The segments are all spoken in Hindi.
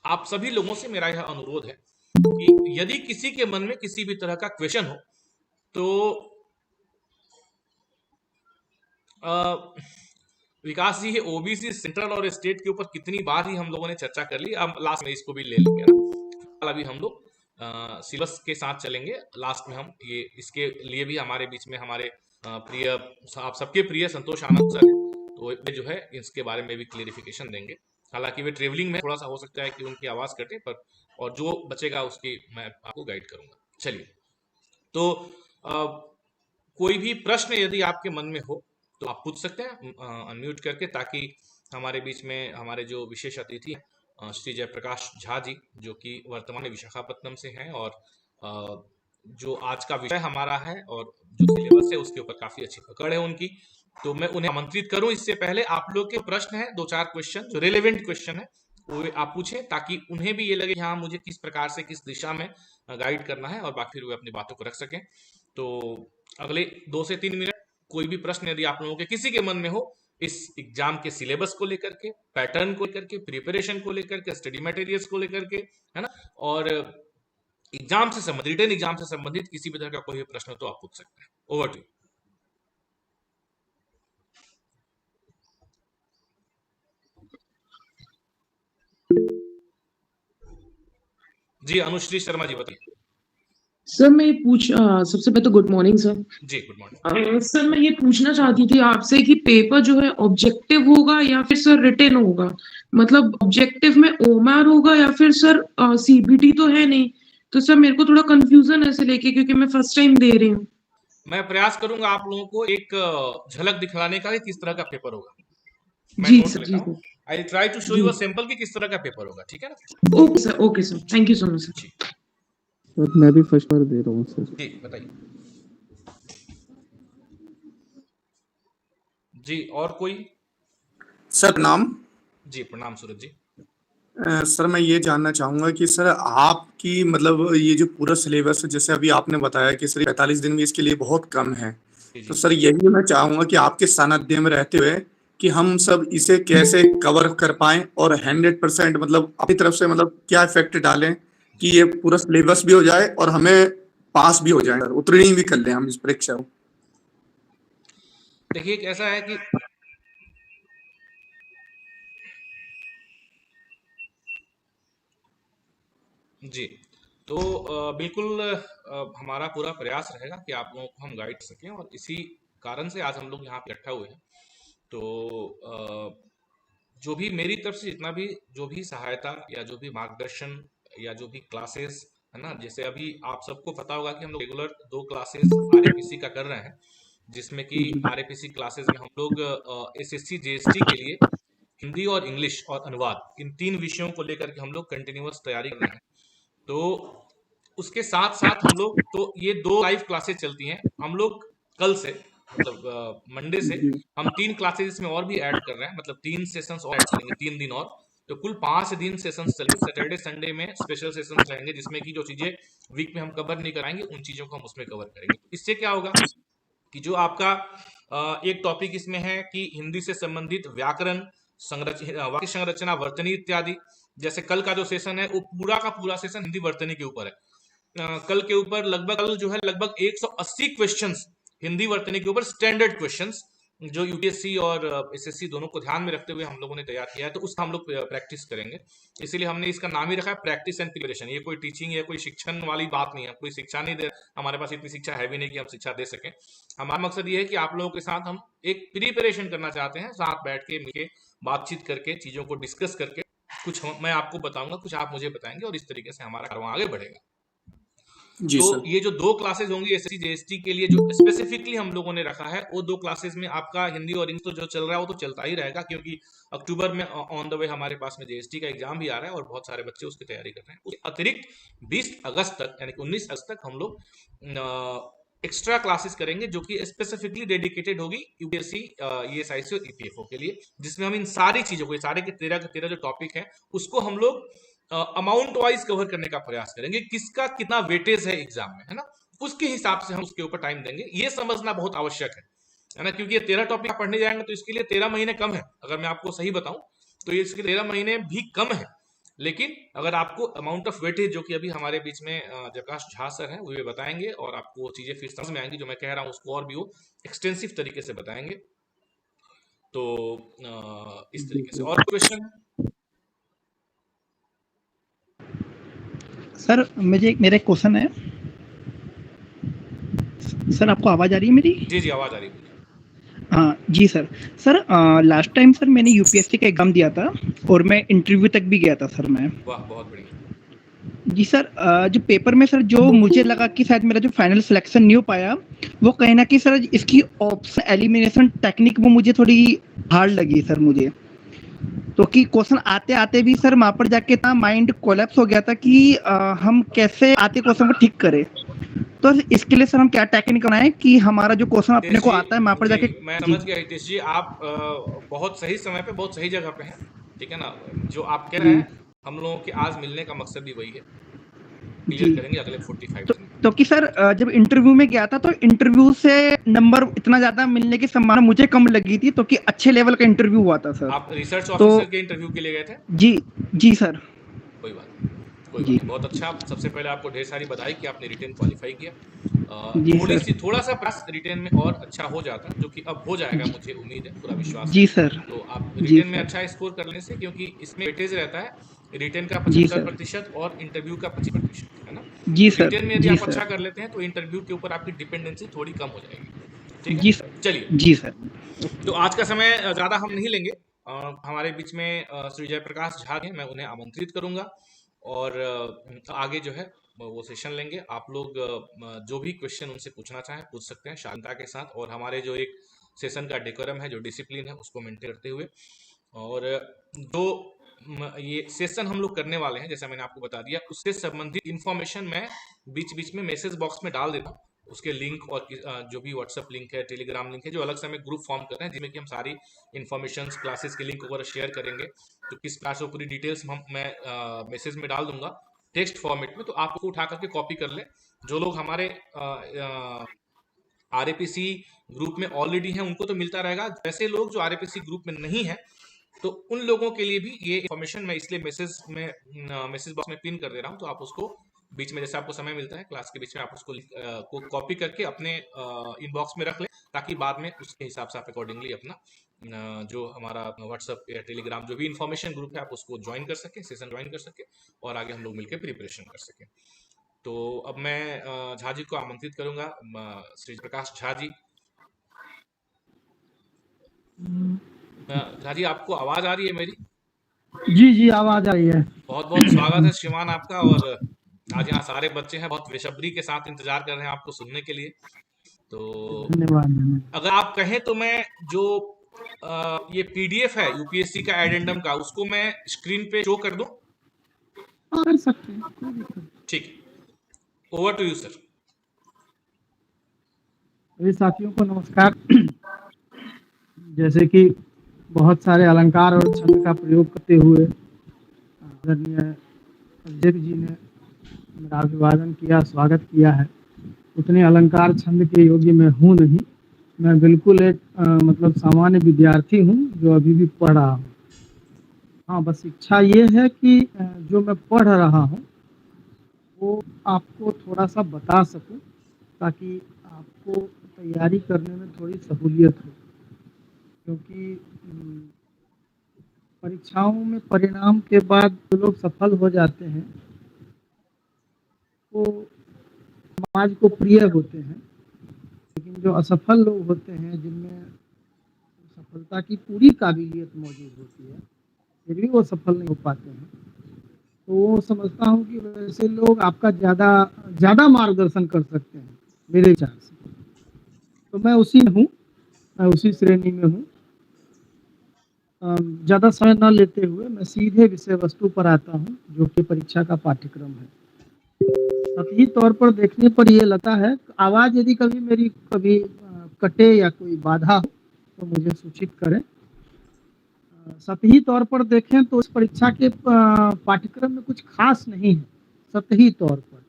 आप सभी लोगों से मेरा यह अनुरोध है कि यदि किसी के मन में किसी भी तरह का क्वेश्चन हो तो विकास जी, ओबीसी सेंट्रल और स्टेट के ऊपर कितनी बार ही हम लोगों ने चर्चा कर ली, अब लास्ट में इसको भी ले लेंगे ना। अभी हम लोग सिलेबस के साथ चलेंगे, लास्ट में हम ये इसके लिए भी हमारे बीच में हमारे प्रिय, आप सबके प्रिय संतोष आनंद सर हैं, तो वे जो है इसके बारे में भी क्लियरिफिकेशन देंगे। हालांकि वे ट्रेवलिंग में, थोड़ा सा हो सकता है कि उनकी आवाज कटे, पर और जो बचेगा उसकी मैं आपको गाइड करूंगा। चलिए, तो कोई भी प्रश्न यदि आपके मन में हो तो आप पूछ सकते हैं अनम्यूट करके, ताकि हमारे बीच में हमारे जो विशेष अतिथि हैं श्री जयप्रकाश झा जी, जो कि वर्तमान में विशाखापट्टनम से हैं, और जो आज का विषय हमारा है और जो सिलेबस है उसके ऊपर काफी अच्छी पकड़ है उनकी, तो मैं उन्हें आमंत्रित करूं। इससे पहले आप लोग के प्रश्न है 2-4 क्वेश्चन जो रिलेवेंट क्वेश्चन है वो आप पूछें, ताकि उन्हें भी ये लगे हाँ मुझे किस प्रकार से किस दिशा में गाइड करना है, और बाकी फिर वे अपनी बातों को रख सकें। तो अगले 2 से 3 मिनट कोई भी प्रश्न यदि आप लोगों के किसी के मन में हो इस एग्जाम के सिलेबस को लेकर के, पैटर्न को लेकर के, प्रिपरेशन को लेकर के, स्टडी मटेरियल्स को लेकर के, है ना, और एग्जाम से संबंधित, रिटन एग्जाम से संबंधित किसी भी तरह का कोई भी प्रश्न तो आप पूछ सकते हैं। ओवर टू जी। अनुश्री शर्मा जी बताइए। सर मैं सबसे पहले तो गुड मॉर्निंग सर। जी गुड मॉर्निंग। सर मैं ये पूछना चाहती थी आपसे कि पेपर जो है ऑब्जेक्टिव होगा या फिर सर रिटन होगा, मतलब ऑब्जेक्टिव में ओमआर होगा या फिर सर सीबीटी तो है नहीं, तो सर मेरे को थोड़ा कंफ्यूजन है इसे लेके, क्योंकि मैं फर्स्ट टाइम दे रही हूँ। मैं प्रयास करूंगा आप लोगों को एक झलक दिखलाने का कि किस तरह का पेपर होगा। मैं जी नोट सर, लेता जी हूं। Sir. I try to show जी यू अ सैंपल कि किस तरह का पेपर होगा, ठीक है ना। Okay sir, thank you so much sir. जी सर मैं भी फर्स्ट बार दे रहा हूँ सर। जी बताइए जी। और कोई? सर प्रणाम। जी प्रणाम सूरज जी। सर मैं ये जानना चाहूंगा कि सर आपकी मतलब ये जो पूरा सिलेबस है, जैसे अभी आपने बताया कि सर 45 दिन भी इसके लिए बहुत कम है, तो सर यही मैं चाहूंगा कि आपके सानिध्य में रहते हुए कि हम सब इसे कैसे कवर कर पाएं और 100% मतलब अपनी तरफ से मतलब क्या इफेक्ट डालें कि ये पूरा सिलेबस भी हो जाए और हमें पास भी हो जाए, सर उत्तीर्ण भी कर लें हम इस परीक्षा को। देखिए कैसा है कि जी, तो बिल्कुल हमारा पूरा प्रयास रहेगा कि आप लोगों को हम गाइड कर सकें, और इसी कारण से आज हम लोग यहाँ पे इकट्ठा हुए हैं। तो जो भी मेरी तरफ से जितना भी जो भी सहायता या जो भी मार्गदर्शन या जो भी क्लासेस है ना, जैसे अभी आप सबको पता होगा कि हम लोग रेगुलर 2 क्लासेस आरएपीसी का कर रहे हैं, जिसमें कि आरएपीसी क्लासेस में हम लोग एसएससी जेएसटी के लिए हिंदी और इंग्लिश और अनुवाद, इन 3 विषयों को लेकर के हम लोग कंटिन्यूअस तैयारी कर रहे हैं। तो उसके साथ साथ हम लोग, तो ये 2 लाइव क्लासेस चलती हैं। हम लोग कल से मतलब मंडे से हम 3 क्लासेस इसमें और भी ऐड कर रहे हैं, मतलब 3 सेशंस और ऐड करेंगे, 3 दिन और, तो कुल 5 दिन सेशंस चलेंगे। सैटरडे संडे में स्पेशल सेशंस रहेंगे, जिसमें कि जो चीजें वीक में हम कवर नहीं कराएंगे उन चीजों को हम उसमें कवर करेंगे। इससे क्या होगा कि जो आपका एक टॉपिक इसमें है कि हिंदी से संबंधित व्याकरण, वाक्य संरचना, वर्तनी इत्यादि, जैसे कल का जो सेशन है वो पूरा का पूरा सेशन हिंदी वर्तनी के ऊपर है। कल के ऊपर लगभग जो है लगभग 180 क्वेश्चंस हिंदी वर्तनी के ऊपर, स्टैंडर्ड क्वेश्चंस जो यूपीएससी और एसएससी दोनों को ध्यान में रखते हुए हम लोगों ने तैयार किया है, तो उसका हम लोग प्रैक्टिस करेंगे। इसीलिए हमने इसका नाम ही रखा है प्रैक्टिस एंड प्रिपरेशन। ये कोई टीचिंग या कोई शिक्षण वाली बात नहीं है, कोई शिक्षा नहीं दे, हमारे पास इतनी शिक्षा है भी नहीं कि हम शिक्षा दे सकें। हमारा मकसद ये है कि आप लोगों के साथ हम एक प्रिपरेशन करना चाहते हैं, साथ बैठ के मिलके बातचीत करके चीजों को डिस्कस करके, कुछ मैं आपको बताऊंगा, कुछ आप मुझे बताएंगे, और इस तरीके से हमारा कारवां आगे बढ़ेगा। जी तो सर। ये जो 2 क्लासेस होंगी एसएससी जेएसटी के लिए, जो स्पेसिफिकली हम लोगों ने रखा है, वो 2 क्लासेस में आपका हिंदी और इंग्लिश तो जो चल रहा है वो तो चलता ही रहेगा, क्योंकि अक्टूबर में ऑन द वे हमारे पास में जेएसटी का एग्जाम भी आ रहा है और बहुत सारे बच्चे उसकी तैयारी कर रहे हैं। उसके अतिरिक्त 20 अगस्त तक यानी कि 19 अगस्त तक हम लोग एक्स्ट्रा क्लासेस करेंगे, जो कि स्पेसिफिकली डेडिकेटेड होगी यूपीएससी, ईएसआईसी और ईपीएफओ के लिए, जिसमें हम इन सारी चीजों को, सारे के 13 के 13 जो टॉपिक है उसको हम लोग अमाउंट वाइज कवर करने का प्रयास करेंगे, किसका कितना वेटेज है एग्जाम में, है ना, उसके हिसाब से हम उसके ऊपर टाइम देंगे। ये समझना बहुत आवश्यक है ना, क्योंकि ये 13 टॉपिक आप पढ़ने जाएंगे तो इसके लिए 13 महीने कम है। अगर मैं आपको सही बताऊं तो ये इसके 13 महीने भी कम है, लेकिन अगर आपको अमाउंट ऑफ वेटेज जो कि अभी हमारे बीच में जयप्रकाश झा सर हैं वो ये बताएंगे और आपको वो चीजें फिर समझ में आएंगी जो मैं कह रहा हूँ उसको और भी वो एक्सटेंसिव तरीके से बताएंगे। तो इस तरीके से और क्वेश्चन सर मेरा एक क्वेश्चन है सर, आपको आवाज आ रही है मेरी? जी आवाज आ रही है। हाँ जी सर। लास्ट टाइम सर मैंने यूपीएससी का एग्जाम दिया था और मैं इंटरव्यू तक भी गया था सर मैं। वाह बहुत बढ़िया। जी सर, जो पेपर में सर जो मुझे लगा कि शायद मेरा जो फाइनल सिलेक्शन नहीं हो पाया वो कहीं ना कहीं सर इसकी ऑप्शन एलिमिनेशन टेक्निक वो मुझे थोड़ी हार्ड लगी सर मुझे। तो कि क्वेश्चन आते आते भी सर वहाँ पर जाके इतना माइंड कोलैप्स हो गया था कि हम कैसे आते क्वेश्चन को ठीक करें। तो इसके लिए सर हम क्या टेक्निक बनाएं कि हमारा जो क्वेश्चन अपने को आता है वहाँ पर जाके। मैं समझ गया हितेश जी, आप बहुत सही समय पे बहुत सही जगह पे हैं, ठीक है ना। जो आप कह रहे हैं हम लोगों के आज मिलने का मकसद भी वही है, क्लियर करेंगे अगले 45 दिन। तो कि सर जब इंटरव्यू में गया था तो इंटरव्यू से नंबर इतना ज्यादा मिलने की संभावना मुझे कम लगी थी, तो कि अच्छे लेवल का इंटरव्यू हुआ था सर। आप रिसर्च ऑफिसर के इंटरव्यू के लिए गए थे? जी सर। कोई बात नहीं, बहुत अच्छा। सबसे पहले आपको ढेर सारी बधाई कि आपने रिटेन क्वालिफाई किया। थोड़ा सा प्रयास रिटेन में और अच्छा हो जाता, जो कि अब हो जाएगा, मुझे उम्मीद है, पूरा विश्वास जी सर। तो आप रिटेन में अच्छा स्कोर करने से, क्योंकि इसमें वेटेज रहता है रिटेन का 75% और इंटरव्यू का 25%, है ना। जी सर। रिटेन में यदि आप अच्छा कर लेते हैं तो इंटरव्यू के ऊपर आपकी डिपेंडेंसी थोड़ी कम हो जाएगी, ठीक है जी सर। चलिए जी सर। तो आज का समय ज्यादा हम नहीं लेंगे। हमारे बीच में श्री जयप्रकाश झा हैं, मैं उन्हें आमंत्रित करूंगा और आगे जो है वो सेशन लेंगे। आप लोग जो भी क्वेश्चन उनसे पूछना चाहें पूछ सकते हैं शांता के साथ, और हमारे जो एक सेशन का डेकोरम है, जो डिसिप्लिन है, उसको मेंटेन करते हुए। और जो ये सेशन हम लोग करने वाले हैं, जैसा मैंने आपको बता दिया, उससे संबंधित इंफॉर्मेशन मैं बीच बीच में मैसेज बॉक्स में डाल देता हूँ, उसके लिंक और जो भी व्हाट्सएप लिंक है, टेलीग्राम लिंक है, जो अलग से हमें ग्रुप फॉर्म कर रहे हैं जिसमें कि हम सारी इन्फॉर्मेशन क्लासेस के लिंक वगैरह शेयर करेंगे। तो किस क्लास को पूरी डिटेल्स मैं मैसेज में डाल दूंगा टेक्स्ट फॉर्मेट में, तो आप उसको उठा करके कॉपी कर लें। जो लोग हमारे आरएपीसी ग्रुप में ऑलरेडी हैं उनको तो मिलता रहेगा, वैसे लोग जो आरएपीसी ग्रुप में नहीं है तो उन लोगों के लिए भी ये इन्फॉर्मेशन मैं इसलिए मैसेज बॉक्स में पिन कर दे रहा हूँ। तो आप उसको बीच में, जैसे आपको समय मिलता है क्लास के बीच में, आप उसको को कॉपी करके अपने इनबॉक्स में रख लें, ताकि बाद में उसके हिसाब से आप अकॉर्डिंगली अपना जो हमारा व्हाट्सएप या टेलीग्राम जो भी इन्फॉर्मेशन ग्रुप है आप उसको ज्वाइन कर सके, सेशन ज्वाइन कर सके और आगे हम लोग मिलकर प्रिपरेशन कर सके। तो अब मैं झा जी को आमंत्रित करूंगा, श्री प्रकाश झा जी। झा जी आपको आवाज आ रही है मेरी? जी आवाज आ रही है। बहुत बहुत स्वागत है श्रीमान आपका, और आज यहाँ सारे बच्चे हैं, बहुत बेसब्री के साथ इंतजार कर रहे हैं आपको सुनने के लिए। तो धन्यवाद। अगर आप कहें तो मैं जो ये पीडीएफ है यूपीएससी का एडेंडम का, उसको मैं स्क्रीन पे शो कर दूं? कर सकते हैं, ठीक, ओवर टू यू सर। सभी साथियों को नमस्कार। जैसे कि बहुत सारे अलंकार और छंद का प्रयोग करते हुए आदरणीय अध्यक्ष जी ने मेरा अभिवादन किया, स्वागत किया है, उतने अलंकार छंद के योग्य मैं हूँ नहीं। मैं बिल्कुल एक मतलब सामान्य विद्यार्थी हूँ जो अभी भी पढ़ रहा हूँ। हाँ, बस इच्छा ये है कि जो मैं पढ़ रहा हूँ वो आपको थोड़ा सा बता सकूं, ताकि आपको तैयारी करने में थोड़ी सहूलियत हो। क्योंकि परीक्षाओं में परिणाम के बाद जो लोग सफल हो जाते हैं वो समाज को प्रिय होते हैं, लेकिन जो असफल लोग होते हैं जिनमें सफलता की पूरी काबिलियत मौजूद होती है फिर भी वो सफल नहीं हो पाते हैं, तो वो समझता हूँ कि वैसे लोग आपका ज़्यादा मार्गदर्शन कर सकते हैं मेरे विचार से। तो मैं उसी श्रेणी में हूँ। ज़्यादा समय न लेते हुए मैं सीधे विषय वस्तु पर आता हूँ, जो कि परीक्षा का पाठ्यक्रम है। सतही तौर पर देखने पर ये लगता है, आवाज़ यदि मेरी कभी कटे या कोई बाधा हो तो मुझे सूचित करें। सतही तौर पर देखें तो इस परीक्षा के पाठ्यक्रम में कुछ खास नहीं है। सतही तौर पर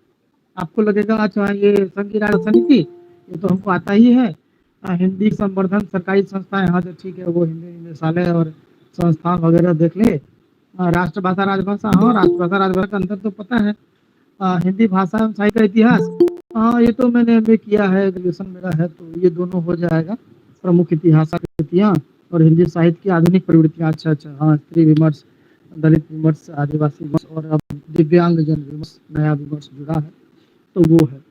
आपको लगेगा अच्छा ये संघीय राज्य समिति ये तो हमको आता ही है, हिंदी संवर्धन सरकारी संस्थाएं, हाँ तो ठीक है, वो हिंदी निदेशालय और संस्थान वगैरह देख ले, राष्ट्रभाषा राजभाषा, हाँ राष्ट्रभाषा राजभाषा का अंतर तो पता है। हिंदी भाषा एवं साहित्य का इतिहास, हाँ ये तो मैंने एमए किया है, ग्रेजुएशन मेरा है, तो ये दोनों हो जाएगा। प्रमुख इतिहास कृतियाँ और हिंदी साहित्य की आधुनिक प्रवृत्तियाँ, अच्छा अच्छा, हाँ स्त्री विमर्श, दलित विमर्श, आदिवासी विमर्श और अब दिव्यांग जन विमर्श, नया विमर्श जुड़ा है, तो वो है।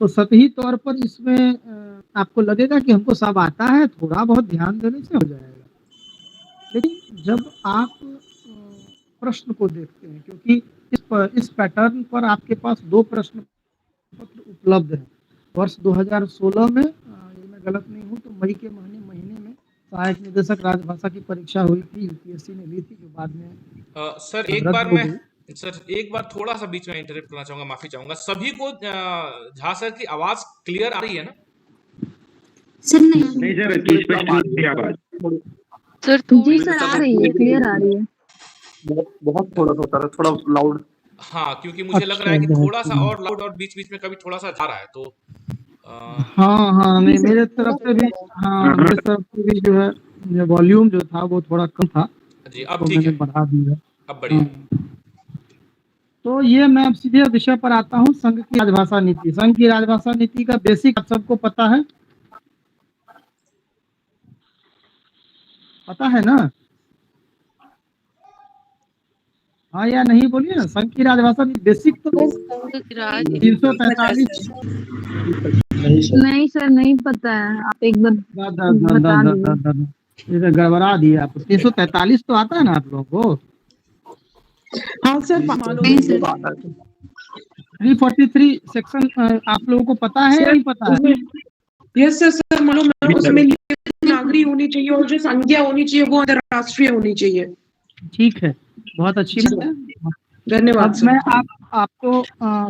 तो सतही तौर पर इसमें आपको लगेगा कि हमको सब आता है, थोड़ा बहुत ध्यान देने से हो जाएगा। लेकिन जब आप प्रश्न को देखते हैं, क्योंकि इस पैटर्न पर आपके पास 2 प्रश्न पत्र उपलब्ध है। वर्ष 2016 में, यदि मैं गलत नहीं हूँ तो मई के महीने में सहायक निदेशक राजभाषा की परीक्षा हुई थी, यूपीएससी ने ली थी, जो बाद में सर एक बार थोड़ा सा बीच में इंटरप्ट करना चाहूंगा, माफी चाहूंगा। सभी को झा सर की आवाज क्लियर आ रही है ना? सर नहीं सर, जी सर आ रही है, क्लियर आ रही है। बहुत थोड़ा सा होता है, थोड़ा लाउड। हाँ, क्योंकि मुझे लग रहा है कि थोड़ा सा और लाउड और बीच बीच में कभी थोड़ा सा जा रहा है, तो हाँ नहीं, मेरे तरफ से भी, हाँ मेरे तरफ से भी जो है वॉल्यूम जो था वो थोड़ा कम था जी। अब ठीक है, बढ़ा दिया, अब बढ़िया। तो ये मैं अब सीधे विषय पर आता हूँ, संघ की राजभाषा नीति। संघ की राजभाषा नीति का बेसिक आप सबको पता है, पता है ना? हाँ या नहीं बोलिए ना। संघ की राजभाषा नीति बेसिक तो 343। नहीं सर, नहीं पता है, आप एक बार बता दीजिए। गड़बड़ा दिए आप। 343 तो आता है ना आप लोगों को? हाँ सर, 343 सेक्शन आप लोगों को पता है या नहीं पता है? यस सर, मालूम है। उसमें नागरी होनी चाहिए और जो संज्ञा होनी चाहिए वो अंतरराष्ट्रीय होनी चाहिए। ठीक है, बहुत अच्छी बात है, धन्यवाद। मैं आपको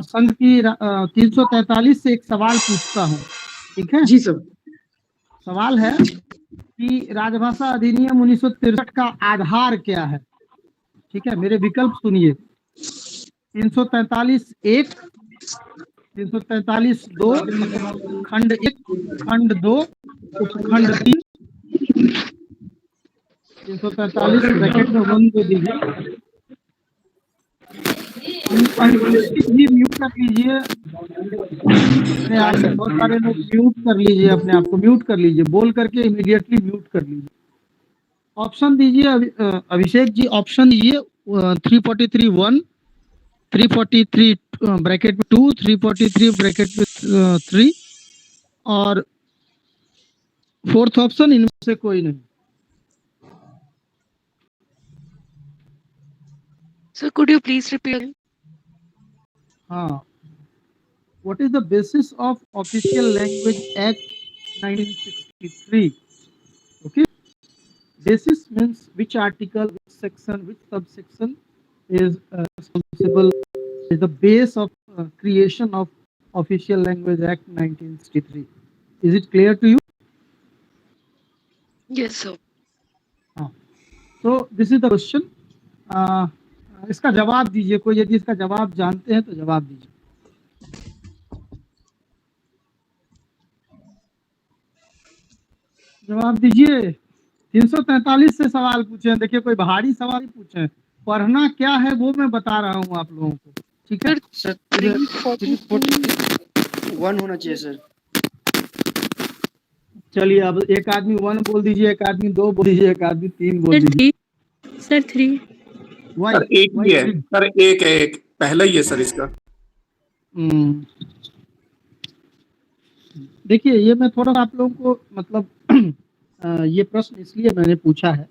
संघ की 343 से एक सवाल पूछता हूँ, ठीक है? जी सर। सवाल है कि राजभाषा अधिनियम 1963 का आधार क्या है? ठीक है, मेरे विकल्प सुनिए। 343(1), 343(2), खंड 1, खंड 2, उपखंड 3। 343 ब्रैकेट में 1 दे दीजिए। म्यूट कर लीजिए, बहुत सारे लोग म्यूट कर लीजिए, अपने आप को म्यूट कर लीजिए, बोल करके इमीडिएटली म्यूट कर लीजिए। ऑप्शन दीजिए अभिषेक जी, ऑप्शन दीजिए 343(1), 343 ब्रैकेट 2, 343 ब्रैकेट 3 और 4th ऑप्शन, इनमें से कोई नहीं। Sir, could you please repeat? हाँ, what is the basis of Official Language Act 1963? Okay, basis means which article, which section, which subsection is responsible, is the base of creation of Official Language Act 1963. Is it clear to you? Yes sir. So this is the question. इसका जवाब दीजिए कोई, यदि इसका जवाब जानते हैं तो जवाब दीजिए। जवाब दीजिए। 343 से सवाल पूछे हैं, देखिए कोई भारी सवाल ही पूछे हैं, पढ़ना क्या है वो मैं बता रहा हूँ आप लोगों को, ठीक है? 1 होना चाहिए सर। चलिए, अब एक आदमी 1 बोल दीजिए, एक आदमी 2 बोल दीजिए, एक आदमी 3 बोल दीजिए। सर 3। सर एक ही है सर, एक पहला ही है सर इसका। देखिए, ये मैं थोड़ा आप लोगों को मतलब ये प्रश्न इसलिए मैंने पूछा है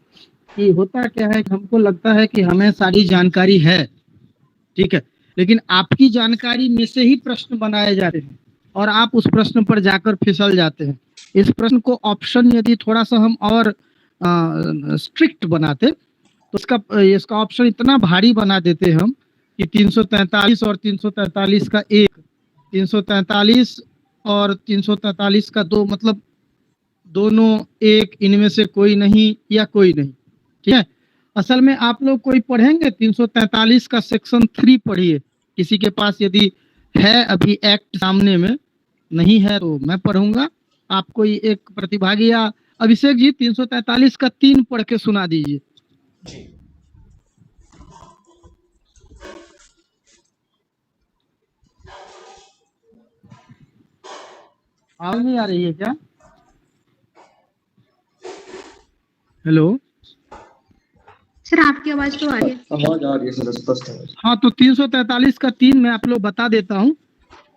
कि होता क्या है कि हमको लगता है कि हमें सारी जानकारी है, ठीक है, लेकिन आपकी जानकारी में से ही प्रश्न बनाए जाते हैं और आप उस प्रश्न पर जाकर फिसल जाते हैं। इस प्रश्न को ऑप्शन यदि थोड़ा सा हम और स्ट्रिक्ट बनाते तो इसका ऑप्शन इतना भारी बना देते हम कि 343 और 343 का 1, 343 और 343 का 2, मतलब दोनों एक, इनमें से कोई नहीं या कोई नहीं, ठीक है? असल में आप लोग कोई पढ़ेंगे 343 का सेक्शन 3 पढ़िए, किसी के पास यदि है अभी एक्ट सामने में, नहीं है तो मैं पढ़ूंगा। आप कोई एक प्रतिभागी या अभिषेक जी 343 का 3 पढ़ के सुना दीजिए। आवाज नहीं आ रही है क्या? हेलो सर आपकी आवाज तो आ रही है। आवाज आ रही है सर, स्पष्ट है। हाँ, तो 343 का 3 मैं आप लोग बता देता हूँ।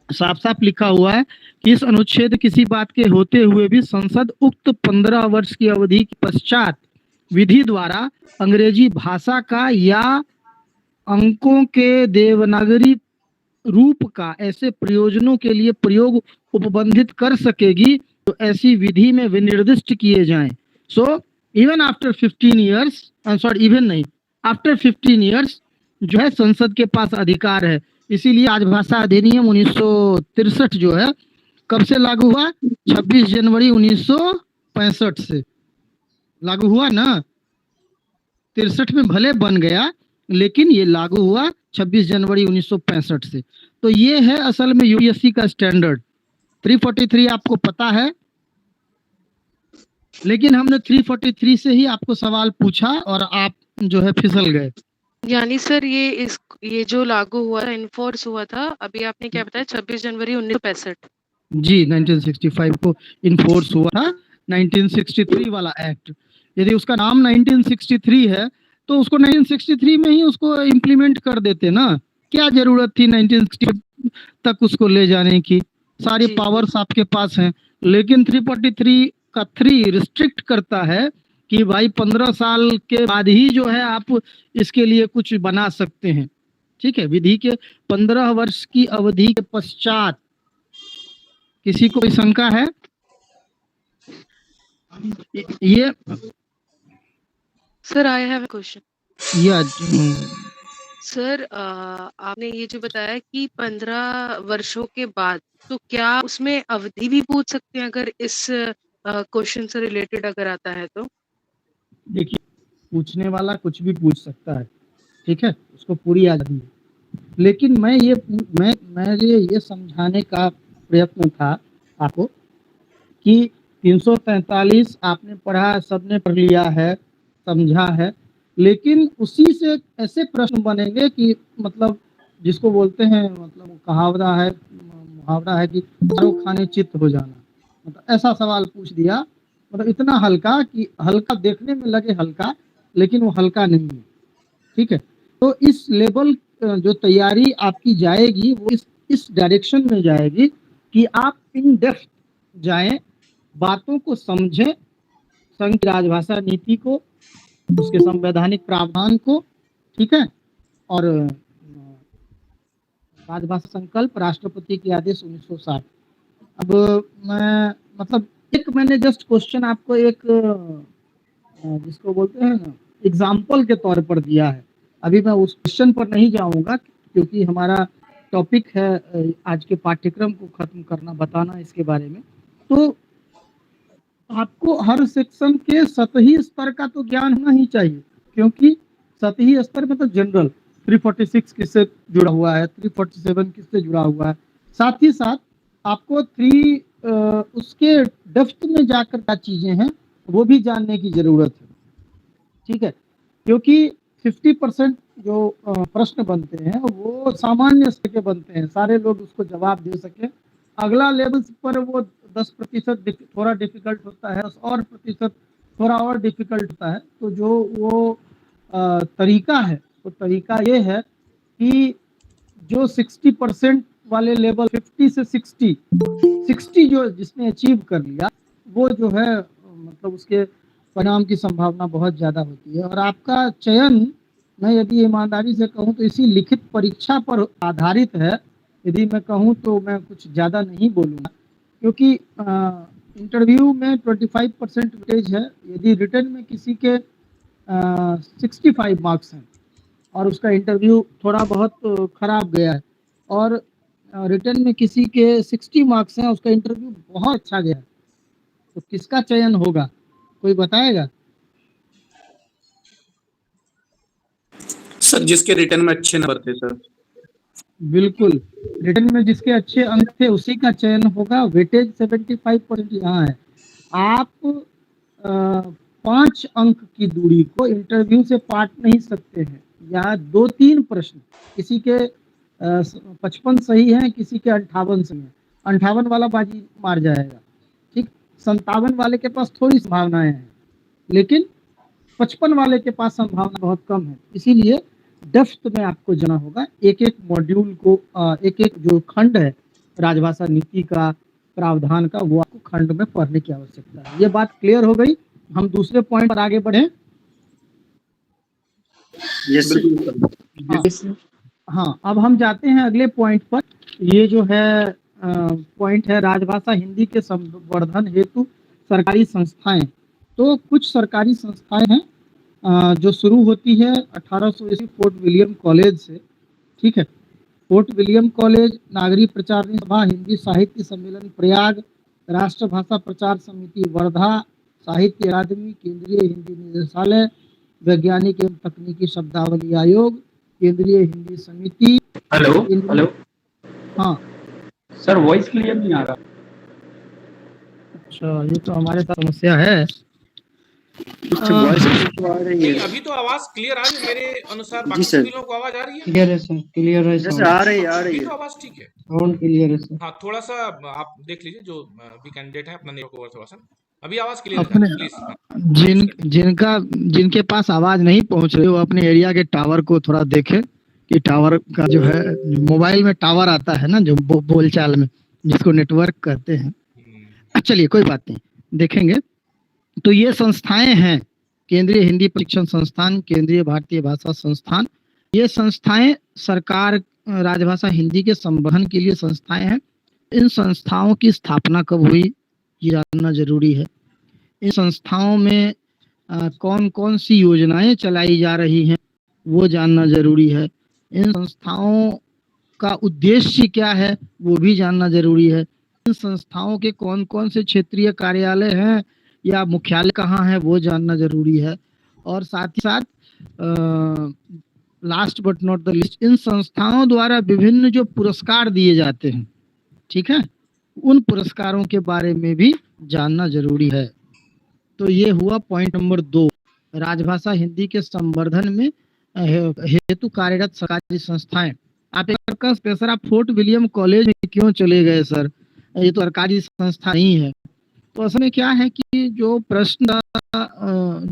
साफ साफ लिखा हुआ है कि इस अनुच्छेद किसी बात के होते हुए भी संसद उक्त 15 वर्ष की अवधि के पश्चात विधि द्वारा अंग्रेजी भाषा का या अंकों के देवनागरी रूप का ऐसे प्रयोजनों के लिए प्रयोग उपबंधित कर सकेगी तो ऐसी विधि में विनिर्दिष्ट किए जाएं। So even after 15 years, sorry even नहीं, आफ्टर 15 ईयर्स जो है संसद के पास अधिकार है। इसीलिए राजभाषा अधिनियम 1963 जो है कब से लागू हुआ? 26 जनवरी 1965 से लागू हुआ ना। 63 में भले बन गया लेकिन ये लागू हुआ 26 जनवरी 1965 से। तो ये है असल में यूपीएससी का स्टैंडर्ड। 343 आपको पता है, लेकिन हमने 343 से ही आपको सवाल पूछा और आप जो है फिसल गए। यानी सर ये जो लागू हुआ था, इन्फोर्स हुआ था, अभी आपने क्या बताया, 26 जनवरी 1965? जी, 1965 को इन्फोर्स हुआ था 1963 वाला एक्ट। यदि उसका नाम 1963 है तो उसको 1963 में ही उसको इम्प्लीमेंट कर देते ना। क्या जरूरत थी 1960 तक उसको ले जाने की? सारी पावर्स आपके पास हैं। लेकिन 343 का 3 रिस्ट्रिक्ट करता है कि भाई 15 साल के बाद ही जो है आप इसके लिए कुछ बना सकते हैं। ठीक है, विधि के 15 वर्ष की अवधि के पश्चात। किसी को कोई शंका है? ये sir I have a question. या सर आपने ये जो बताया कि 15 वर्षों के बाद, तो क्या उसमें अवधि भी पूछ सकते हैं अगर इस क्वेश्चन से रिलेटेड अगर आता है तो? देखिए, पूछने वाला कुछ भी पूछ सकता है, ठीक है, उसको पूरी आज़ादी है। लेकिन मैं ये समझाने का प्रयत्न था आपको कि 343 आपने पढ़ा, सबने पढ़ लिया है, समझा है, लेकिन उसी से ऐसे प्रश्न बनेंगे कि मतलब जिसको बोलते हैं, मतलब मुहावरा है कि चारों खाने चित्त हो जाना। मतलब ऐसा सवाल पूछ दिया, मतलब इतना हल्का कि हल्का देखने में लगे हल्का, लेकिन वो हल्का नहीं है। ठीक है, तो इस लेवल जो तैयारी आपकी जाएगी वो इस डायरेक्शन में जाएगी कि आप इन डेप्थ जाएं, बातों को समझें, संघ की राजभाषा नीति को, उसके संवैधानिक प्रावधान को, ठीक है, और राजभाषा संकल्प, राष्ट्रपति के आदेश 1960। अब मैं मतलब मैंने जस्ट क्वेश्चन आपको एक जिसको बोलते हैं ना एग्जाम्पल के तौर पर दिया है। अभी मैं उस क्वेश्चन पर नहीं जाऊंगा क्योंकि हमारा टॉपिक है आज के पाठ्यक्रम को खत्म करना, बताना इसके बारे में। तो आपको हर सेक्शन के सतही स्तर का तो ज्ञान होना ही चाहिए, क्योंकि सतही स्तर में तो जनरल 346 किससे जुड़ा हुआ है, 347 किससे जुड़ा हुआ है, साथ ही साथ आपको उसके डेप्थ में जाकर क्या चीजें हैं वो भी जानने की जरूरत है। ठीक है, क्योंकि 50% जो प्रश्न बनते हैं वो सामान्य स्तर के बनते हैं, सारे लोग उसको जवाब दे सके। अगला लेवल पर वो 10% थोड़ा डिफिकल्ट होता है, 10% थोड़ा और डिफिकल्ट होता है। तो जो वो तरीका है, वो तरीका ये है कि जो 60% वाले लेवल 50 से 60 जो जिसने अचीव कर लिया वो जो है मतलब उसके परिणाम की संभावना बहुत ज़्यादा होती है। और आपका चयन, मैं यदि ईमानदारी से कहूँ तो इसी लिखित परीक्षा पर आधारित है। यदि मैं कहूँ तो मैं कुछ ज़्यादा नहीं बोलूँगा, क्योंकि इंटरव्यू में 25% वेटेज है। यदि रिटर्न में किसी के 65 मार्क्स हैं और उसका इंटरव्यू थोड़ा बहुत खराब गया है, और रिटर्न में किसी के 60 मार्क्स हैं, उसका इंटरव्यू बहुत अच्छा गया है, तो किसका चयन होगा, कोई बताएगा? सर जिसके रिटर्न में अच्छे नंबर थे सर। बिल्कुल, रिटर्न में जिसके अच्छे अंक थे उसी का चयन होगा। वेटेज 75% यहाँ है। आप 5 अंक की दूरी को इंटरव्यू से पाट नहीं सकते हैं। यहाँ 2-3 प्रश्न, किसी के 55 सही हैं, किसी के 58 सही हैं, 58 वाला बाजी मार जाएगा, ठीक। 57 वाले के पास थोड़ी संभावनाएं हैं, लेकिन 55 वाले के पास संभावना बहुत कम है। इसीलिए डेप्थ में आपको जाना होगा, एक एक मॉड्यूल को, एक एक जो खंड है राजभाषा नीति का, प्रावधान का, वो आपको खंड में पढ़ने की आवश्यकता है। ये बात क्लियर हो गई। हम दूसरे पॉइंट पर आगे बढ़े। हाँ, अब हम जाते हैं अगले पॉइंट पर। ये जो है पॉइंट है राजभाषा हिंदी के संवर्धन हेतु सरकारी संस्थाएं। तो कुछ सरकारी संस्थाएं हैं जो शुरू होती है 1800 ईस्वी फोर्ट विलियम कॉलेज से, ठीक है। फोर्ट विलियम कॉलेज, नागरिक प्रचारणी सभा, हिंदी साहित्य सम्मेलन प्रयाग, राष्ट्रभाषा प्रचार समिति वर्धा, साहित्य अकादमी, केंद्रीय हिंदी निदेशालय, वैज्ञानिक एवं तकनीकी शब्दावली आयोग, केंद्रीय हिंदी समिति। हेलो हाँ सर, वॉइस क्लियर नहीं आ रहा। अच्छा, ये तो हमारे साथ समस्या है। नहीं, अभी तो आवाज क्लियर आ रही है मेरे अनुसार। बाकी सभी लोगों को आवाज आ रही है? क्लियर है सर, क्लियर है सर, आ रही है तो आवाज ठीक है, साउंड क्लियर है सर। हाँ। थोड़ा सा आप देख लीजिए, जो भी कैंडिडेट है अपना नेटवर्क ओवर थोड़ा सा। अभी आवाज क्लियर है प्लीज। जिनके पास आवाज नहीं पहुंच रही, वो अपने एरिया के टावर को थोड़ा देखें कि टावर का जो है, मोबाइल में टावर आता है ना, जो बोलचाल में, जिसको नेटवर्क कहते हैं। चलिए कोई बात नहीं, देखेंगे। तो ये संस्थाएं हैं, केंद्रीय हिंदी प्रशिक्षण संस्थान, केंद्रीय भारतीय भाषा संस्थान। ये संस्थाएं सरकार राजभाषा हिंदी के संवर्धन के लिए संस्थाएं हैं। इन संस्थाओं की स्थापना कब हुई, ये जानना जरूरी है। इन संस्थाओं में कौन कौन सी योजनाएं चलाई जा रही हैं, वो जानना जरूरी है। इन संस्थाओं का उद्देश्य क्या है, वो भी जानना जरूरी है। इन संस्थाओं के कौन कौन से क्षेत्रीय कार्यालय हैं या मुख्यालय कहाँ है, वो जानना जरूरी है। और साथ ही साथ last but not the least, इन संस्थाओं द्वारा विभिन्न जो पुरस्कार दिए जाते हैं, ठीक है, उन पुरस्कारों के बारे में भी जानना जरूरी है। तो ये हुआ पॉइंट नंबर 2, राजभाषा हिंदी के संवर्धन में हेतु कार्यरत सरकारी संस्थाएं। आप एक सर, आप फोर्ट विलियम कॉलेज में क्यों चले गए सर, ये तो सरकारी संस्था नहीं है। तो असल में क्या है कि जो प्रश्न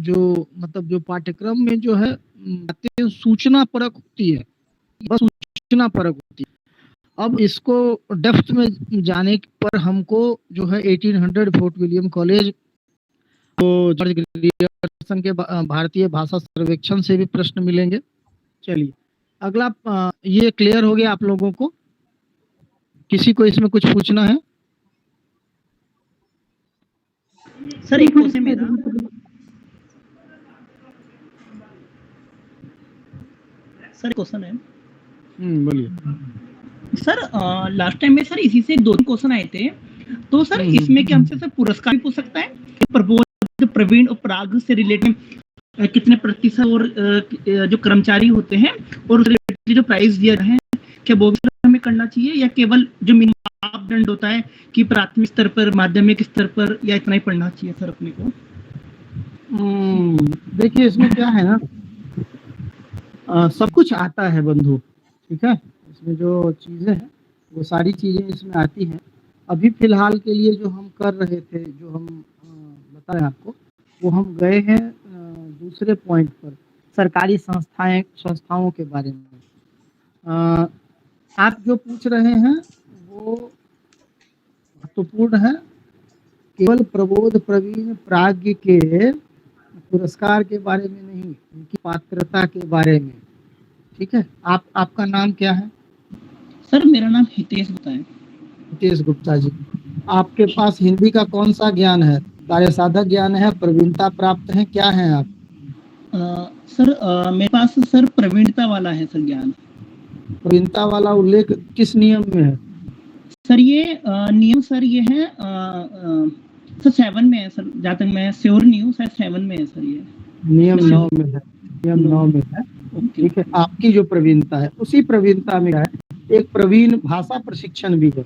जो मतलब जो पाठ्यक्रम में जो है बातें सूचना परक होती है, बस सूचना परक होती है। अब इसको डेप्थ में जाने पर हमको जो है 1800 फोर्ट विलियम कॉलेज, तो जॉर्ज ग्रियर्सन के भारतीय भाषा सर्वेक्षण से भी प्रश्न मिलेंगे। चलिए अगला, ये क्लियर हो गया आप लोगों को? किसी को इसमें कुछ पूछना है? सर एक क्वेश्चन मेरा, सर क्वेश्चन है। बोलिए सर। लास्ट टाइम में सर इसी से 2 क्वेश्चन आए थे, तो सर इसमें क्या हमसे सर पुरस्कार भी पूछ सकता है? प्रबोध, प्रवीण और पराग से रिलेटेड कितने प्रतिशत और जो कर्मचारी होते हैं और जो प्राइज दिया है, क्या वो भी हमें करना चाहिए, या केवल जो मापदंड होता है कि प्राथमिक स्तर पर, माध्यमिक स्तर पर, या इतना ही पढ़ना चाहिए सर अपने को? देखिए इसमें क्या है ना, सब कुछ आता है बंधु, ठीक है। इसमें जो चीजें हैं वो सारी चीजें इसमें आती हैं। अभी फिलहाल के लिए जो हम कर रहे थे, जो हम बताएं आपको, वो हम गए हैं दूसरे पॉइंट पर, सरकारी संस्थाओं के बारे में। आप जो पूछ रहे हैं वो महत्वपूर्ण है। केवल प्रबोध, प्रवीण, प्राज्ञ के पुरस्कार के बारे में नहीं, उनकी पात्रता के बारे में, ठीक है। आपका नाम क्या है? सर मेरा नाम हितेश गुप्ता है। हितेश गुप्ता जी, आपके पास हिंदी का कौन सा ज्ञान है? कार्य साधक ज्ञान है, प्रवीणता प्राप्त है, क्या है आप? सर मेरे पास सर प्रवीणता वाला है सर ज्ञान। प्रवीणता वाला उल्लेख किस नियम में है सर? ये नियम सर ये है सर 7 में है सर, जहाँ तक मैं श्योर नहीं हूँ, शायद 7 में है सर। ये नियम 9 में है, नियम 9 में है, ठीक है। आपकी जो प्रवीणता है उसी प्रवीणता में है एक प्रवीण भाषा प्रशिक्षण भी है।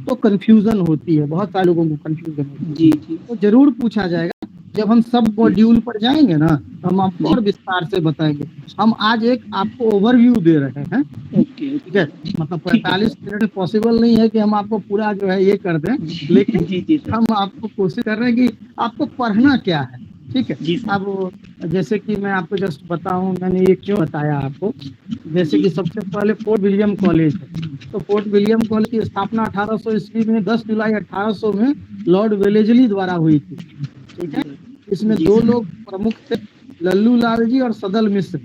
तो कंफ्यूजन होती है, बहुत सारे लोगों को कंफ्यूजन होती है। जी जी, तो जरूर पूछा जाएगा। जब हम सब मॉड्यूल पर जाएंगे ना तो हम आपको और विस्तार से बताएंगे। हम आज एक आपको ओवरव्यू दे रहे हैं। ओके ठीक है, मतलब 45 मिनट में पॉसिबल नहीं है कि हम आपको पूरा जो है ये कर दें, लेकिन जी सर। हम आपको कोशिश कर रहे हैं कि आपको पढ़ना क्या है। ठीक है, जी सर। अब जैसे कि मैं आपको जस्ट बताऊं मैंने ये क्यों बताया आपको। जैसे कि सबसे पहले फोर्ट विलियम कॉलेज है, तो फोर्ट विलियम कॉलेज की स्थापना 1800 ईस्वी में 10 जुलाई 1800 में लॉर्ड वेलेजली द्वारा हुई थी। ठीक है, इसमें दो लोग प्रमुख थे, लल्लू लाल जी और सदल मिश्र।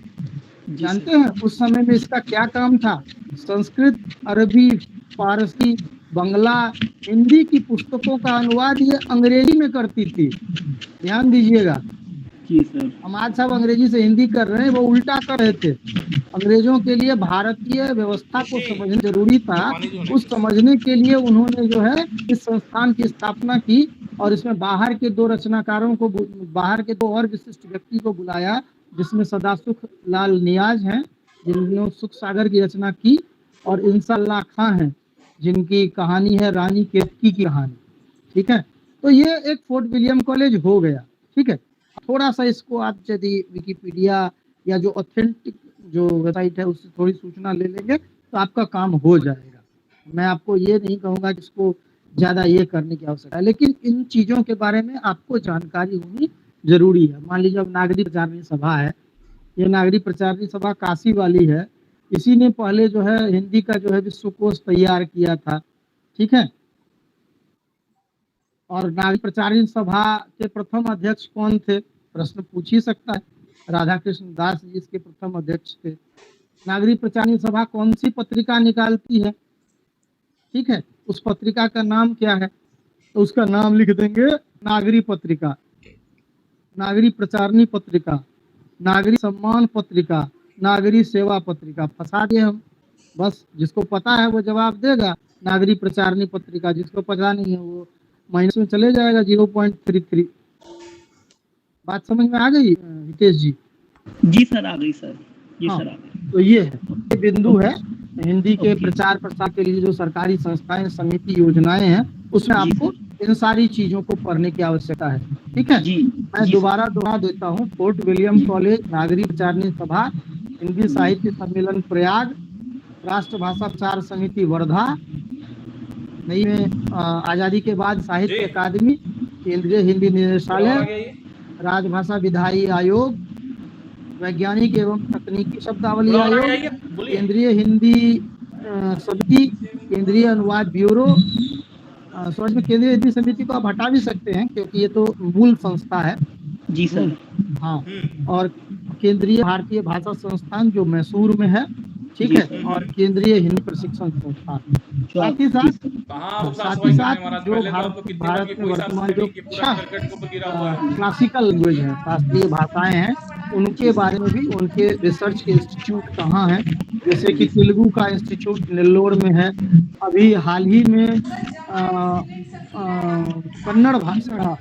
जानते हैं उस समय में इसका क्या काम था? संस्कृत, अरबी, फारसी, बंगला, हिंदी की पुस्तकों का अनुवाद ये अंग्रेजी में करती थी। ध्यान दीजिएगा, हम आज सब अंग्रेजी से हिंदी कर रहे हैं, वो उल्टा कर रहे थे। अंग्रेजों के लिए भारतीय व्यवस्था को समझना जरूरी था। उस समझने के लिए उन्होंने जो है इस संस्थान की स्थापना की और इसमें बाहर के दो रचनाकारों को, बाहर के दो और विशिष्ट व्यक्ति को बुलाया, जिसमें सदासुख लाल नियाज हैं जिन्होंने सुख सागर की रचना की, और इंशाअल्लाह खां हैं जिनकी कहानी है रानी केतकी की कहानी। ठीक है, तो ये एक फोर्ट विलियम कॉलेज हो गया। ठीक है, थोड़ा सा इसको आप यदि विकिपीडिया या जो ऑथेंटिक जो वेबसाइट है उससे थोड़ी सूचना ले लेंगे तो आपका काम हो जाएगा। मैं आपको ये नहीं कहूँगा कि इसको ज़्यादा ये करने की आवश्यकता है, लेकिन इन चीज़ों के बारे में आपको जानकारी होनी जरूरी है। मान लीजिए अब नागरिक प्रचारणी सभा है, ये नागरिक प्रचारणी सभा काशी वाली है, इसी ने पहले जो है हिंदी का जो है विश्वकोश तैयार किया था। ठीक है, और नागरिक प्रचारणी सभा के प्रथम अध्यक्ष कौन थे? प्रश्न पूछ ही सकता है। राधा कृष्ण दास जी इसके प्रथम अध्यक्ष थे। नागरिक प्रचारणी सभा कौन सी पत्रिका निकालती है? ठीक है, उस पत्रिका का नाम क्या है? तो उसका नाम लिख देंगे नागरिक पत्रिका, नागरिक प्रचारणी पत्रिका, नागरिक सम्मान पत्रिका, नागरिक सेवा पत्रिका। फंसा दिए हम, बस जिसको पता है वो जवाब देगा नागरिक प्रचारणी पत्रिका, जिसको पता नहीं है वो माइनस में चले जाएगा 0.33। बात समझ में आ गई हितेश जी? जी सर आ गई सर। जी हाँ, सर आ गई। तो ये है, ये बिंदु है। हिंदी के प्रचार प्रसार के लिए जो सरकारी संस्थाएं, समिति, योजनाएं हैं, उसमें आपको इन सारी चीजों को पढ़ने की आवश्यकता है। ठीक है, मैं दोबारा दोहरा देता हूँ। फोर्ट विलियम कॉलेज, नागरिक प्रचारणी सभा, हिंदी साहित्य सम्मेलन प्रयाग, राष्ट्रभाषा प्रचार समिति वर्धा, नई में आजादी के बाद साहित्य अकादमी, केंद्रीय हिंदी निदेशालय, राजभाषा विधायी आयोग, वैज्ञानिक एवं तकनीकी शब्दावली आयोग, केंद्रीय हिंदी समिति, केंद्रीय अनुवाद ब्यूरो। समझ में, केंद्रीय हिंदी समिति को आप हटा भी सकते हैं क्योंकि ये तो मूल संस्था है। जी सर। हाँ, और केंद्रीय भारतीय भाषा संस्थान जो मैसूर में है। ठीक है, और केंद्रीय हिंदी प्रशिक्षण संस्थान। साथ ही साथ जो भारत में वर्तमान जो क्लासिकल लैंग्वेज है, शास्त्रीय भाषाएं हैं, उनके बारे में भी उनके रिसर्च के इंस्टीट्यूट कहाँ हैं, जैसे कि तेलुगु का इंस्टीट्यूट नेल्लोर में है। अभी हाल ही में कन्नड़ भाषा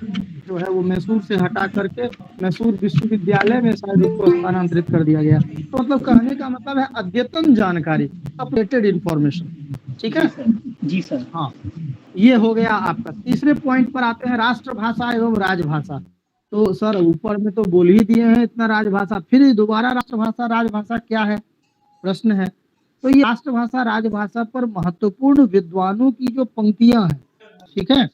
जो है वो मैसूर से हटा करके मैसूर विश्वविद्यालय में शायद उसको स्थानांतरित कर दिया गया। तो मतलब कहने का मतलब है अद्यतन जानकारी, अपडेटेड इंफॉर्मेशन। ठीक है जी सर। हाँ, ये हो गया आपका। तीसरे पॉइंट पर आते हैं, राष्ट्रभाषा एवं राजभाषा। तो सर ऊपर में तो बोल ही दिए हैं इतना राजभाषा, फिर दोबारा राष्ट्रभाषा राजभाषा क्या है, प्रश्न है। तो ये राष्ट्रभाषा राजभाषा पर महत्वपूर्ण विद्वानों की जो पंक्तियां हैं, ठीक है,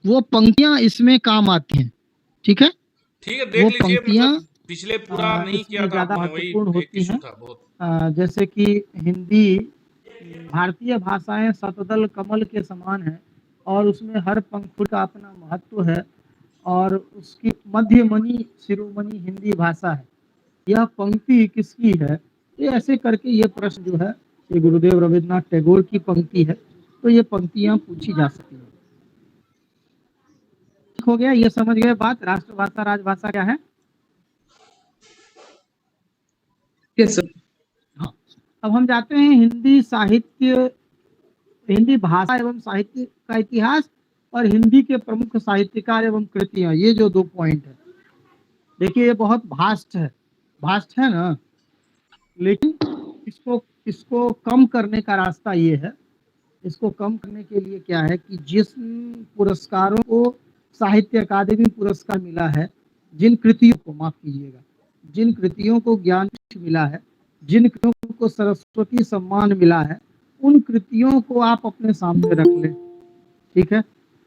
वो पंक्तियां इसमें काम आती हैं। ठीक है, ठीक है, देख वो लीजिए, पंक्तियां मतलब पिछले पूरा नहीं किया था ज्यादा आपने, वही महत्वपूर्ण होती इशू हैं। था बहुत। जैसे कि हिंदी, भारतीय भाषाएं सतदल कमल के समान है और उसमें हर पंखुड़ का अपना महत्व है और उसकी मध्यमणि शिरोमणि हिंदी भाषा है। यह पंक्ति किसकी है? ये ऐसे करके ये प्रश्न जो है ये गुरुदेव रविन्द्रनाथ टैगोर की पंक्ति है। तो ये पंक्तियां पूछी जा सकती हैं। ठीक हो गया, ये समझ गए बात, राष्ट्रभाषा राजभाषा क्या है? Yes sir. हाँ, अब हम जाते हैं हिंदी साहित्य, हिंदी भाषा एवं साहित्य का इतिहास और हिंदी के प्रमुख साहित्यकार एवं कृतियां। ये जो 2 पॉइंट है, देखिए ये बहुत भास्ट है ना, लेकिन इसको कम करने का रास्ता ये है। इसको कम करने के लिए क्या है कि जिस पुरस्कारों को साहित्य अकादमी पुरस्कार मिला है, जिन कृतियों को, माफ कीजिएगा, जिन कृतियों को ज्ञानपीठ मिला है, जिन कृतियों को सरस्वती सम्मान मिला है, उन कृतियों को आप अपने सामने रख लें, ठीक है।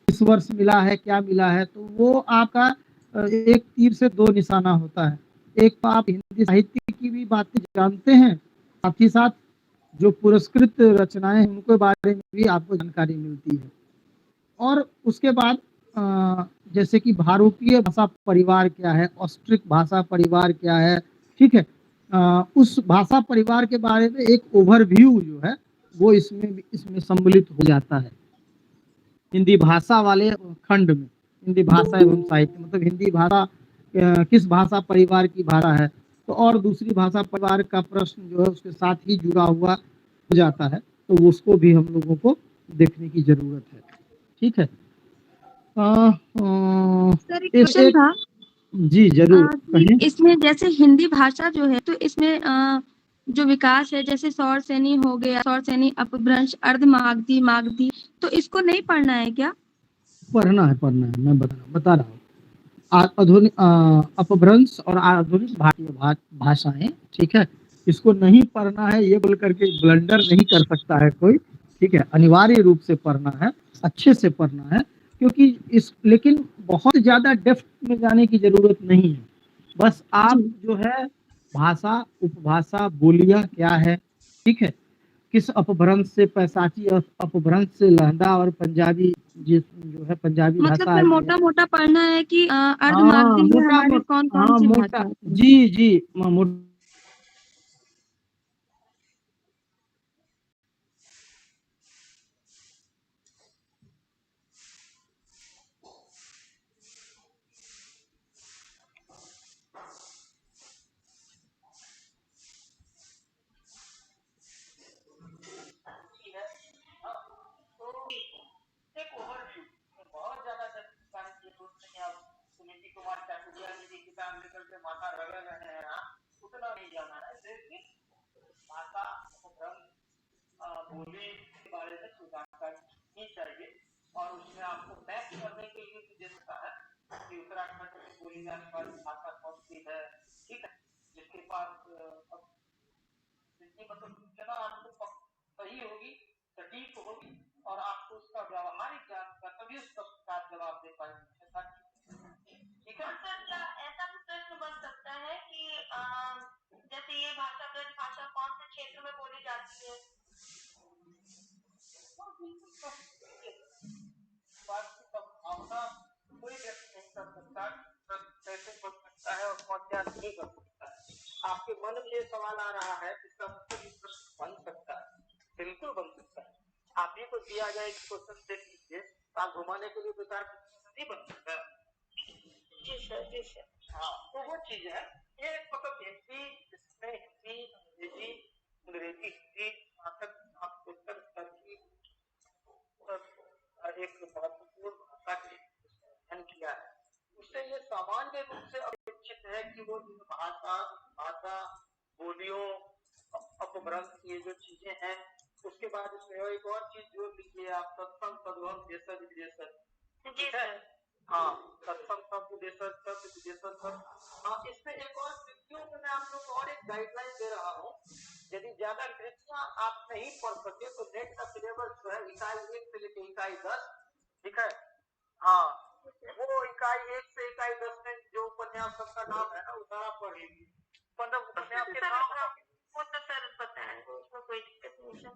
इस वर्ष मिला है, क्या मिला है, तो वो आपका एक तीर से दो निशाना होता है। एक तो आप हिंदी साहित्य की भी बातें जानते हैं, साथ ही साथ जो पुरस्कृत रचनाएं हैं उनके बारे में भी आपको जानकारी मिलती है। और उसके बाद जैसे कि भारतीय भाषा परिवार क्या है, ऑस्ट्रिक भाषा परिवार क्या है, ठीक है, उस भाषा परिवार के बारे में एक ओवरव्यू जो है वो इसमें सम्मिलित हो जाता है। हिंदी भाषा वाले खंड में हिंदी भाषा एवं साहित्य, मतलब हिंदी भाषा किस भाषा परिवार की भाषा है, तो और दूसरी भाषा परिवार का प्रश्न जो है उसके साथ ही जुड़ा हुआ हो जाता है, तो उसको भी हम लोगों को देखने की जरूरत है, ठीक है। सर एक क्वेश्चन था जी जरूर कहिए। इसमें जैसे हिंदी भाषा जो है, तो इसमें जो विकास है, जैसे सौर सैनी हो गया, सौर सैनी, अपभ्रंश, अर्धमागधी, मागधी, तो इसको नहीं पढ़ना है क्या? पढ़ना है, मैं बता रहा हूँ। आधुनिक अपभ्रंश और आधुनिक भारतीय भाषाएं, ठीक है, इसको नहीं पढ़ना है ये बोल करके ब्लंडर नहीं कर सकता है कोई, ठीक है। अनिवार्य रूप से पढ़ना है, अच्छे से पढ़ना है, क्योंकि लेकिन बहुत ज्यादा डेप्थ में जाने की जरूरत नहीं है। बस आप जो है भाषा, उपभाषा, बोलियां क्या है, ठीक है, किस अपभ्रंश से, पैसाची अपभ्रंश से लहंदा और पंजाबी जो है पंजाबी भाषा है, मोटा मोटा पढ़ना है कि अर्धमागधी में हमारे कौन कौन सी भाषा? जी बोली के बारे में जानकारी चाहिए, और उसमें आपको मैच करने के लिए भी दे सकता है कि उत्तराखंड में बोली जाने वाली भाषा कौन सी है, ठीक है, जिसके पास मतलब आपको सही होगी, सटीक होगी, और आपको उसका व्यावहारिक ज्ञान का तभी उसका जवाब दे पाएंगे, ठीक है। सर क्या ऐसा भी प्रश्न बन सकता है कि जैसे ये भाषा ब्रज भाषा कौन से क्षेत्र में बोली जाती है? भावना कोई व्यक्त नहीं कर सकता, कैसे बन सकता है और कौन क्या नहीं कर सकता है। आपके मन में ये सवाल आ रहा है, इसका मतलब ये प्रश्न बन सकता है, बिल्कुल बन सकता है। आप ही को दिया जाए क्वेश्चन देख लीजिए, आप घुमाने के लिए बेकार नहीं बन सकता। जी सर। हाँ, तो वो चीज है, ये मतलब हिंदी, इसमें हिंदी, अंग्रेजी हिंदी उत्तर स्तर की एक महत्वपूर्ण भाषा के अध्ययन किया है, उससे ये सामान्य रूप से अपेक्षित है कि वो भाषा बोलियों, अपभ्रंश, ये जो चीजें हैं, उसके बाद इसमें एक और चीज जोड़ लीजिए आप, सत्संग, सद्भव, देशज, विदेशज, ठीक है। हाँ, सत्संग शब्द, देशज शब्द, विदेशज शब्द। हाँ, इसमें एक और कृतियों में मैं आप लोग को और एक गाइडलाइन दे रहा हूँ। यदि ज्यादा कृतियां आप नहीं पढ़ सके तो नेट का सिलेबस जो है इकाई 1 से लेकर इकाई 10, ठीक है। हाँ, वो इकाई 1 से इकाई 10 में जो उपन्यास सबका नाम है ना, वो सारा पढ़ लीजिए। मतलब उपन्यास के नाम वो तो सर पता है, उसमें कोई दिक्कत नहीं है,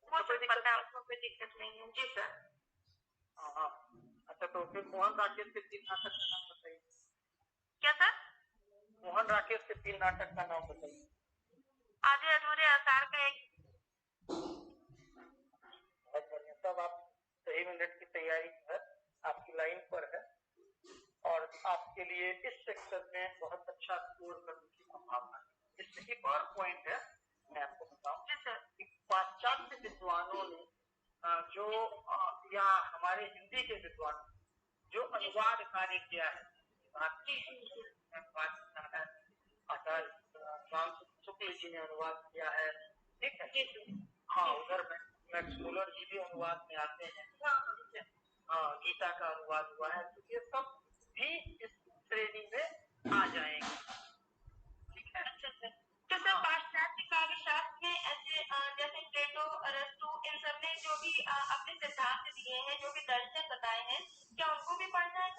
वो तो पता है, उसमें कोई दिक्कत नहीं है। जी सर। हाँ, अच्छा, तो फिर मोहन राकेश के 3 नाटक का नाम बताइए। क्या सर? मोहन राकेश के 3 नाटक का नाम बताइए। आधे अधूरे आसार का एक। बहुत बढ़िया, तब आप सही मिनट की तैयारी है, आपकी लाइन पर है, और आपके लिए इस सेक्शन में बहुत अच्छा स्कोर करने की संभावना है। इसमें एक और पॉइंट है, मैं आपको बताऊं कि पाश्चात्य विद्वानों ने जो या हमारे हिंदी के विद्वान जो अनुवाद कार्य किया है, आचार्य शुक्ल जी ने अनुवाद किया है, ठीक है। हाँ, उधर मैक्स मुलर जी भी अनुवाद में आते हैं, गीता का अनुवाद हुआ है, तो ये सब भी इस श्रेणी में आ जाएंगे। ठीक है। तो सर पाश्चात्य काव्य शास्त्र में ऐसे जैसे प्लेटो, अरस्तु, इन सब ने जो भी अपने सिद्धांत दिए हैं, जो भी दर्शन बताए हैं, क्या उनको भी पढ़ना है?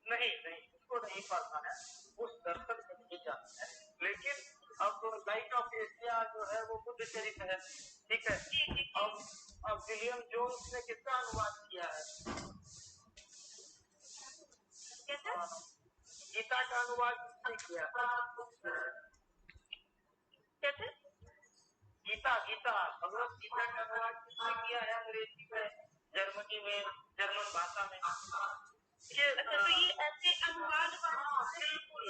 नहीं नहीं, उसको नहीं पढ़ना है, उस दर्शन को नहीं जानना है। लेकिन अब लाइट ऑफ एशिया जो है वो बुद्ध चरित्र है, ठीक है। अब विलियम जोन्स ने किसका अनुवाद किया है? गीता का अनुवाद किसने किया? कैसे? गीता भगवत गीता का अनुवाद किसने किया है? अंग्रेजी में, जर्मनी में, जर्मन भाषा में। तो ये ऐसे अनुवाद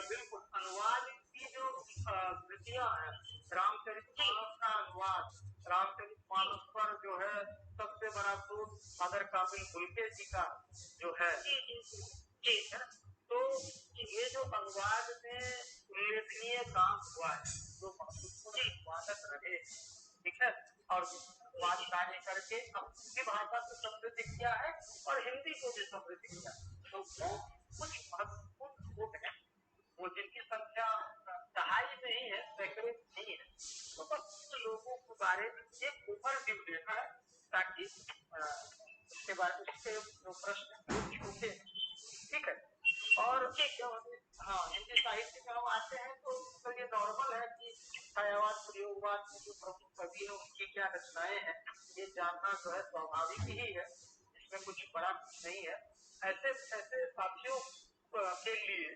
बिल्कुल अनुवाद की जो कृतियां हैं, रामचरितमानस का अनुवाद, रामचरितमानस पर जो है सबसे बड़ा शोध फादर काबिल बुल्के जी का जो है, ठीक है। तो ये जो अनुवाद में उल्लेखनीय काम हुआ है, जो महत्वपूर्ण अनुवादक रहे, ठीक है, और अनुवाद कार्य करके अपनी भाषा को समृद्ध किया है और हिंदी को भी समृद्ध किया, तो वो कुछ महत्वपूर्ण लोग हैं, वो जिनकी संख्या दहाई में ही है, सैकड़े नहीं है, तो बस लोगों के बारे में एक ओवरव्यू देना है, ताकि उसके बारे में उसके जो प्रश्न छूटे, ठीक है। और हाँ, हिंदी साहित्य में हम आते हैं तो ये नॉर्मल है कि छायावाद, प्रयोगवाद के जो प्रमुख कवि हैं उनकी क्या रचनाएं हैं, ये जानना जो है स्वाभाविक ही है, इसमें कुछ बड़ा नहीं है। ऐसे ऐसे साथियों के लिए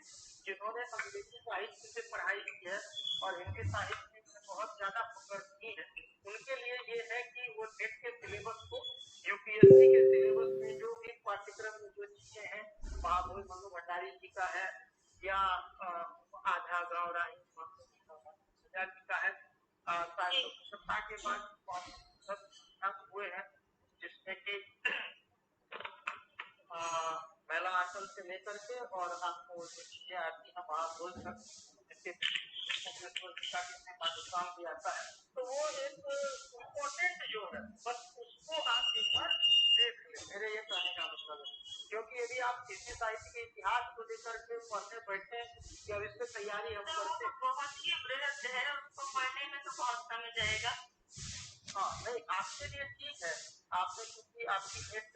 जिन्होंने अंग्रेजी साहित्य से पढ़ाई की है और हिंदी साहित्य में बहुत ज्यादा पकड़ की है, उनके लिए ये है कि वो नेट के सिलेबस को, यूपीएससी के सिलेबस में जो भी पाठ्यक्रम में जो चीजें हैं, महाभोज मनु भंडारी जी का है या आधा गाँव राही जी का है, सत्ता के बाद हुए हैं, जिसमें कि महिला आंचल से लेकर के और आपको जो चीजें आती है महाभोज तक, पाकिस्तान भी आता है, तो वो एक इम्पोर्टेंट जो है, बस उसको आप एक बार देख ले, मेरे ये कहने का मतलब है। क्योंकि यदि आप हिंदी साहित्य के इतिहास को लेकर के पढ़ने बैठे या इससे तैयारी हम करते हैं, बहुत ही बृहद है, उसको पढ़ने में तो बहुत समय जाएगा। हाँ नहीं, आपके लिए ठीक है, आपने क्योंकि आपकी नेट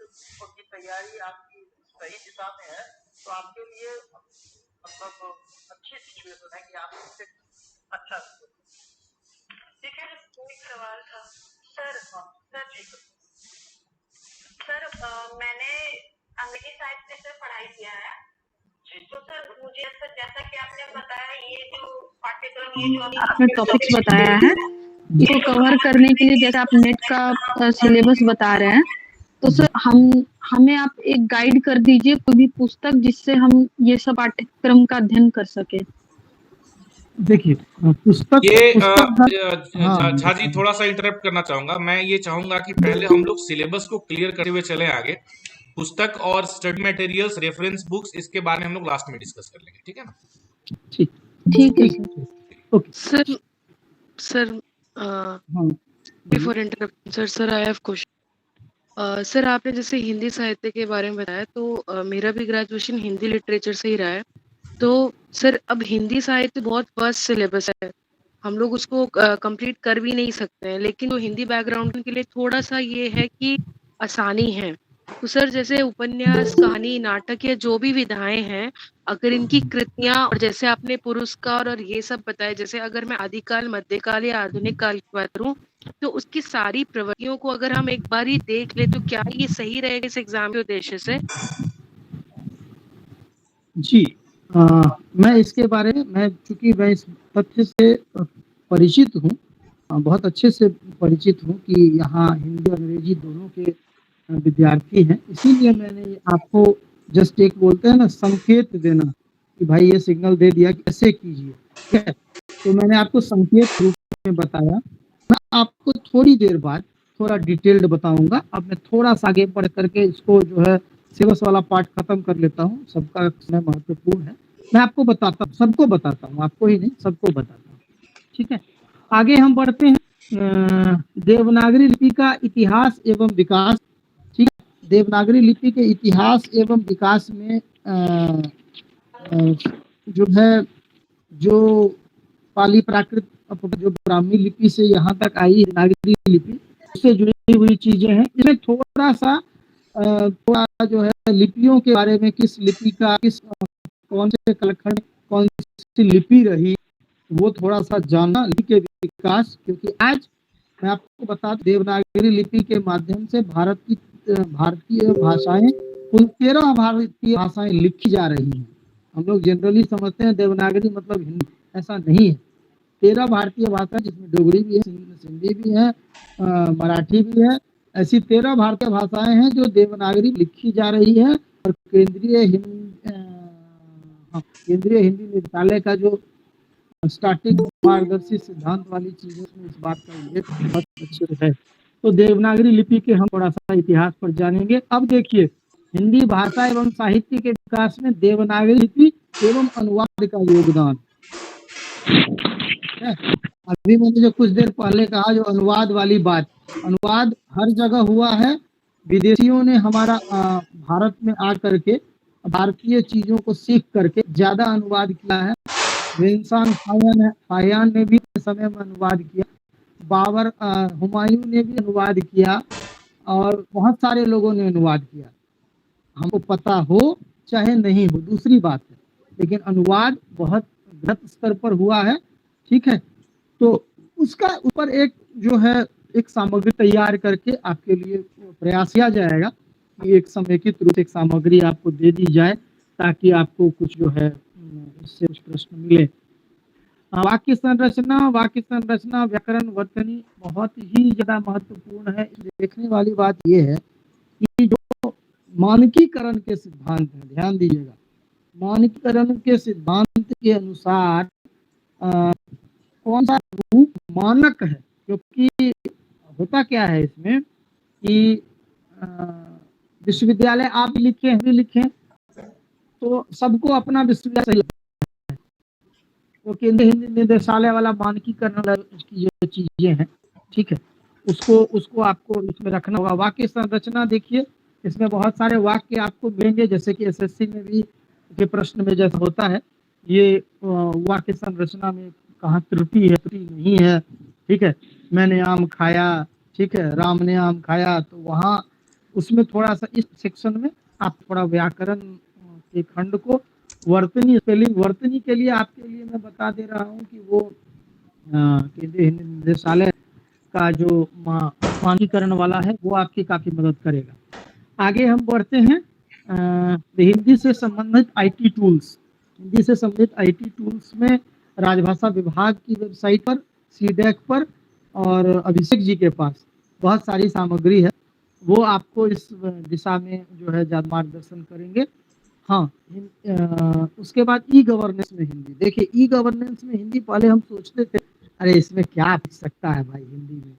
की तैयारी आपकी सही दिशा में है, तो आपके लिए मतलब अच्छी सिचुएशन है कि आप इससे अच्छा, ठीक है। कोई सवाल था सर? सर जी, सर मैंने अंग्रेजी साहित्य से पढ़ाई किया है, तो सर मुझे सर जैसा कि आपने बताया, ये जो पाठ्यक्रम, ये जो आपने टॉपिक्स बताया है, इसको कवर करने के लिए जैसे आप नेट का सिलेबस बता रहे हैं, तो सर हमें आप एक गाइड कर दीजिए कोई भी पुस्तक जिससे हम ये सब पाठ्यक्रम का अध्ययन कर सके। देखिए पुस्तक ये झा जी थोड़ा सा इंटरप्ट करना चाहूंगा, मैं ये चाहूंगा कि पहले हम लोग सिलेबस को क्लियर करते हुए चले आगे, पुस्तक और स्टडी मटेरियल्स, रेफरेंस बुक्स, इसके बारे में हम लोग लास्ट में डिस्कस कर लेंगे, ठीक है ना? ठीक है sir. Okay sir before interruption sir I have question. Sir आपने जैसे हिंदी साहित्य के बारे में बताया, तो मेरा भी ग्रेजुएशन हिंदी लिटरेचर से ही रहा है, तो सर अब हिंदी साहित्य बहुत वास्ट सिलेबस है, हम लोग उसको कंप्लीट कर भी नहीं सकते हैं, लेकिन वो हिंदी बैकग्राउंड के लिए थोड़ा सा ये है कि आसानी है। तो सर जैसे उपन्यास, कहानी, नाटक या जो भी विधाएं हैं, अगर इनकी कृतियां, और जैसे आपने पुरस्कार और ये सब बताया, जैसे अगर मैं आदिकाल, मध्यकाल या आधुनिक काल की बात करूं, तो उसकी सारी प्रवृत्तियों को अगर हम एक बार ही देख ले, तो क्या ये सही रहेगा इस एग्जाम के उद्देश्य से? जी मैं इसके बारे में, चूंकि मैं इस तथ्य से परिचित हूँ, बहुत अच्छे से परिचित हूँ कि यहाँ हिंदी और अंग्रेजी दोनों के विद्यार्थी हैं, इसीलिए मैंने आपको जस्ट एक बोलते हैं ना संकेत देना कि भाई ये सिग्नल दे दिया कि ऐसे कीजिए, ठीक है, तो मैंने आपको संकेत रूप में बताया। मैं आपको थोड़ी देर बाद थोड़ा डिटेल्ड बताऊंगा। अब मैं थोड़ा सा आगे बढ़ करके इसको जो है सिलेबस वाला पार्ट खत्म कर लेता हूँ, सबका समय महत्वपूर्ण है, मैं आपको बताता हूँ, सबको बताता हूँ, आपको ही नहीं सबको बताता हूँ, ठीक है। आगे हम बढ़ते हैं, देवनागरी लिपि का इतिहास एवं विकास, ठीक है। देवनागरी लिपि के इतिहास एवं विकास में जो है, जो पाली प्राकृत जो ब्राह्मी लिपि से यहाँ तक आई देवनागरी लिपि, उससे जुड़ी हुई चीजें हैं। इसमें थोड़ा जो है लिपियों के बारे में, किस लिपि का कौन से कालखंड कौन सी लिपि रही, वो थोड़ा सा जानना लिपि के विकास। क्योंकि आज मैं आपको बता दूं, देवनागरी लिपि के माध्यम से भारतीय भाषाएं, कुल 13 भारतीय भाषाएं लिखी जा रही हैं। हम लोग जनरली समझते हैं देवनागरी मतलब हिंदी, ऐसा नहीं है। 13 भारतीय भाषा, जिसमें डोगरी भी है, सिंधी भी है, मराठी भी है, ऐसी 13 भारतीय भाषाएं हैं जो देवनागरी लिखी जा रही है। और केंद्रीय हिंदी निदेशालय का जो स्टार्टिंग मार्गदर्शी सिद्धांत वाली चीजें, इस बात का उल्लेख बहुत अच्छे है। तो देवनागरी लिपि के हम थोड़ा सा इतिहास पर जानेंगे। अब देखिए, हिंदी भाषा एवं साहित्य के विकास में देवनागरी लिपि एवं अनुवाद का योगदान। अभी मैंने जो कुछ देर पहले कहा, जो अनुवाद वाली बात, अनुवाद हर जगह हुआ है। विदेशियों ने हमारा भारत में आकर के भारतीय चीजों को सीख करके ज्यादा अनुवाद किया है। विंसान फाहियान ने भी समय में अनुवाद किया, बाबर हुमायूं ने भी अनुवाद किया, और बहुत सारे लोगों ने अनुवाद किया। हमको पता हो चाहे नहीं हो दूसरी बात है, लेकिन अनुवाद बहुत बृहत स्तर पर हुआ है। ठीक है, तो उसका ऊपर एक जो है एक सामग्री तैयार करके आपके लिए प्रयास किया जाएगा कि एक समेकित रूप से एक सामग्री आपको दे दी जाए, ताकि आपको कुछ जो है इससे कुछ प्रश्न मिले। वाक्य संरचना व्याकरण वर्तनी बहुत ही ज्यादा महत्वपूर्ण है। देखने वाली बात यह है कि जो मानकीकरण के सिद्धांत है, ध्यान दीजिएगा, मानकीकरण के सिद्धांत के अनुसार कौन सा रूप मानक है। क्योंकि होता क्या है इसमें कि विश्वविद्यालय आप लिखे, हम भी लिखें, तो सबको अपना विश्वविद्यालय सही, वो केंद्रीय हिंदी निदेशालय वाला मानकीकरण की जो चीजें हैं, ठीक है, उसको आपको इसमें रखना होगा। वाक्य संरचना देखिए, इसमें बहुत सारे वाक्य आपको मिलेंगे, जैसे कि एसएससी में भी के प्रश्न में जैसा होता है, ये वाक्य संरचना में कहाँ त्रुटि है, त्रुटि नहीं है। ठीक है, मैंने आम खाया, ठीक है, राम ने आम खाया, तो वहाँ उसमें थोड़ा सा इस सेक्शन में आप थोड़ा व्याकरण के खंड को, वर्तनी स्पेलिंग, वर्तनी के लिए आपके लिए मैं बता दे रहा हूँ कि वो केंद्रीय हिंदी निदेशालय का जो मानकीकरण वाला है वो आपकी काफी मदद करेगा। आगे हम बढ़ते हैं हिंदी से संबंधित आईटी टूल्स। हिंदी से संबंधित आईटी टूल्स में राजभाषा विभाग की वेबसाइट पर, सीडेक पर और अभिषेक जी के पास बहुत सारी सामग्री है, वो आपको इस दिशा में जो है ज्यादा मार्गदर्शन करेंगे। हाँ, उसके बाद ई गवर्नेंस में हिंदी। देखिए, ई गवर्नेंस में हिंदी पहले हम सोचते थे अरे इसमें क्या पूछ सकता है भाई हिंदी में,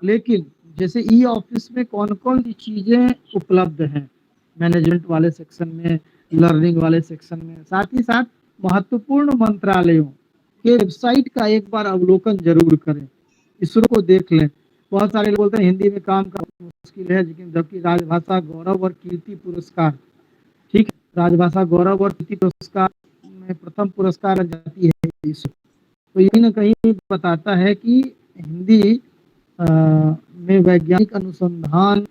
लेकिन जैसे ई ऑफिस में कौन कौन सी चीजें उपलब्ध हैं, मैनेजमेंट वाले सेक्शन में, लर्निंग वाले सेक्शन में, साथ ही साथ महत्वपूर्ण मंत्रालयों के वेबसाइट का एक बार अवलोकन जरूर करें, इसरो को देख लें। बहुत सारे लोग बोलते हैं हिंदी में काम करना मुश्किल है, लेकिन जबकि राजभाषा गौरव और कीर्ति पुरस्कार, ठीक है, राजभाषा गौरव और कीर्ति पुरस्कार में प्रथम पुरस्कार जाती है इसरो, तो ये न कहीं बताता है कि हिंदी में वैज्ञानिक अनुसंधान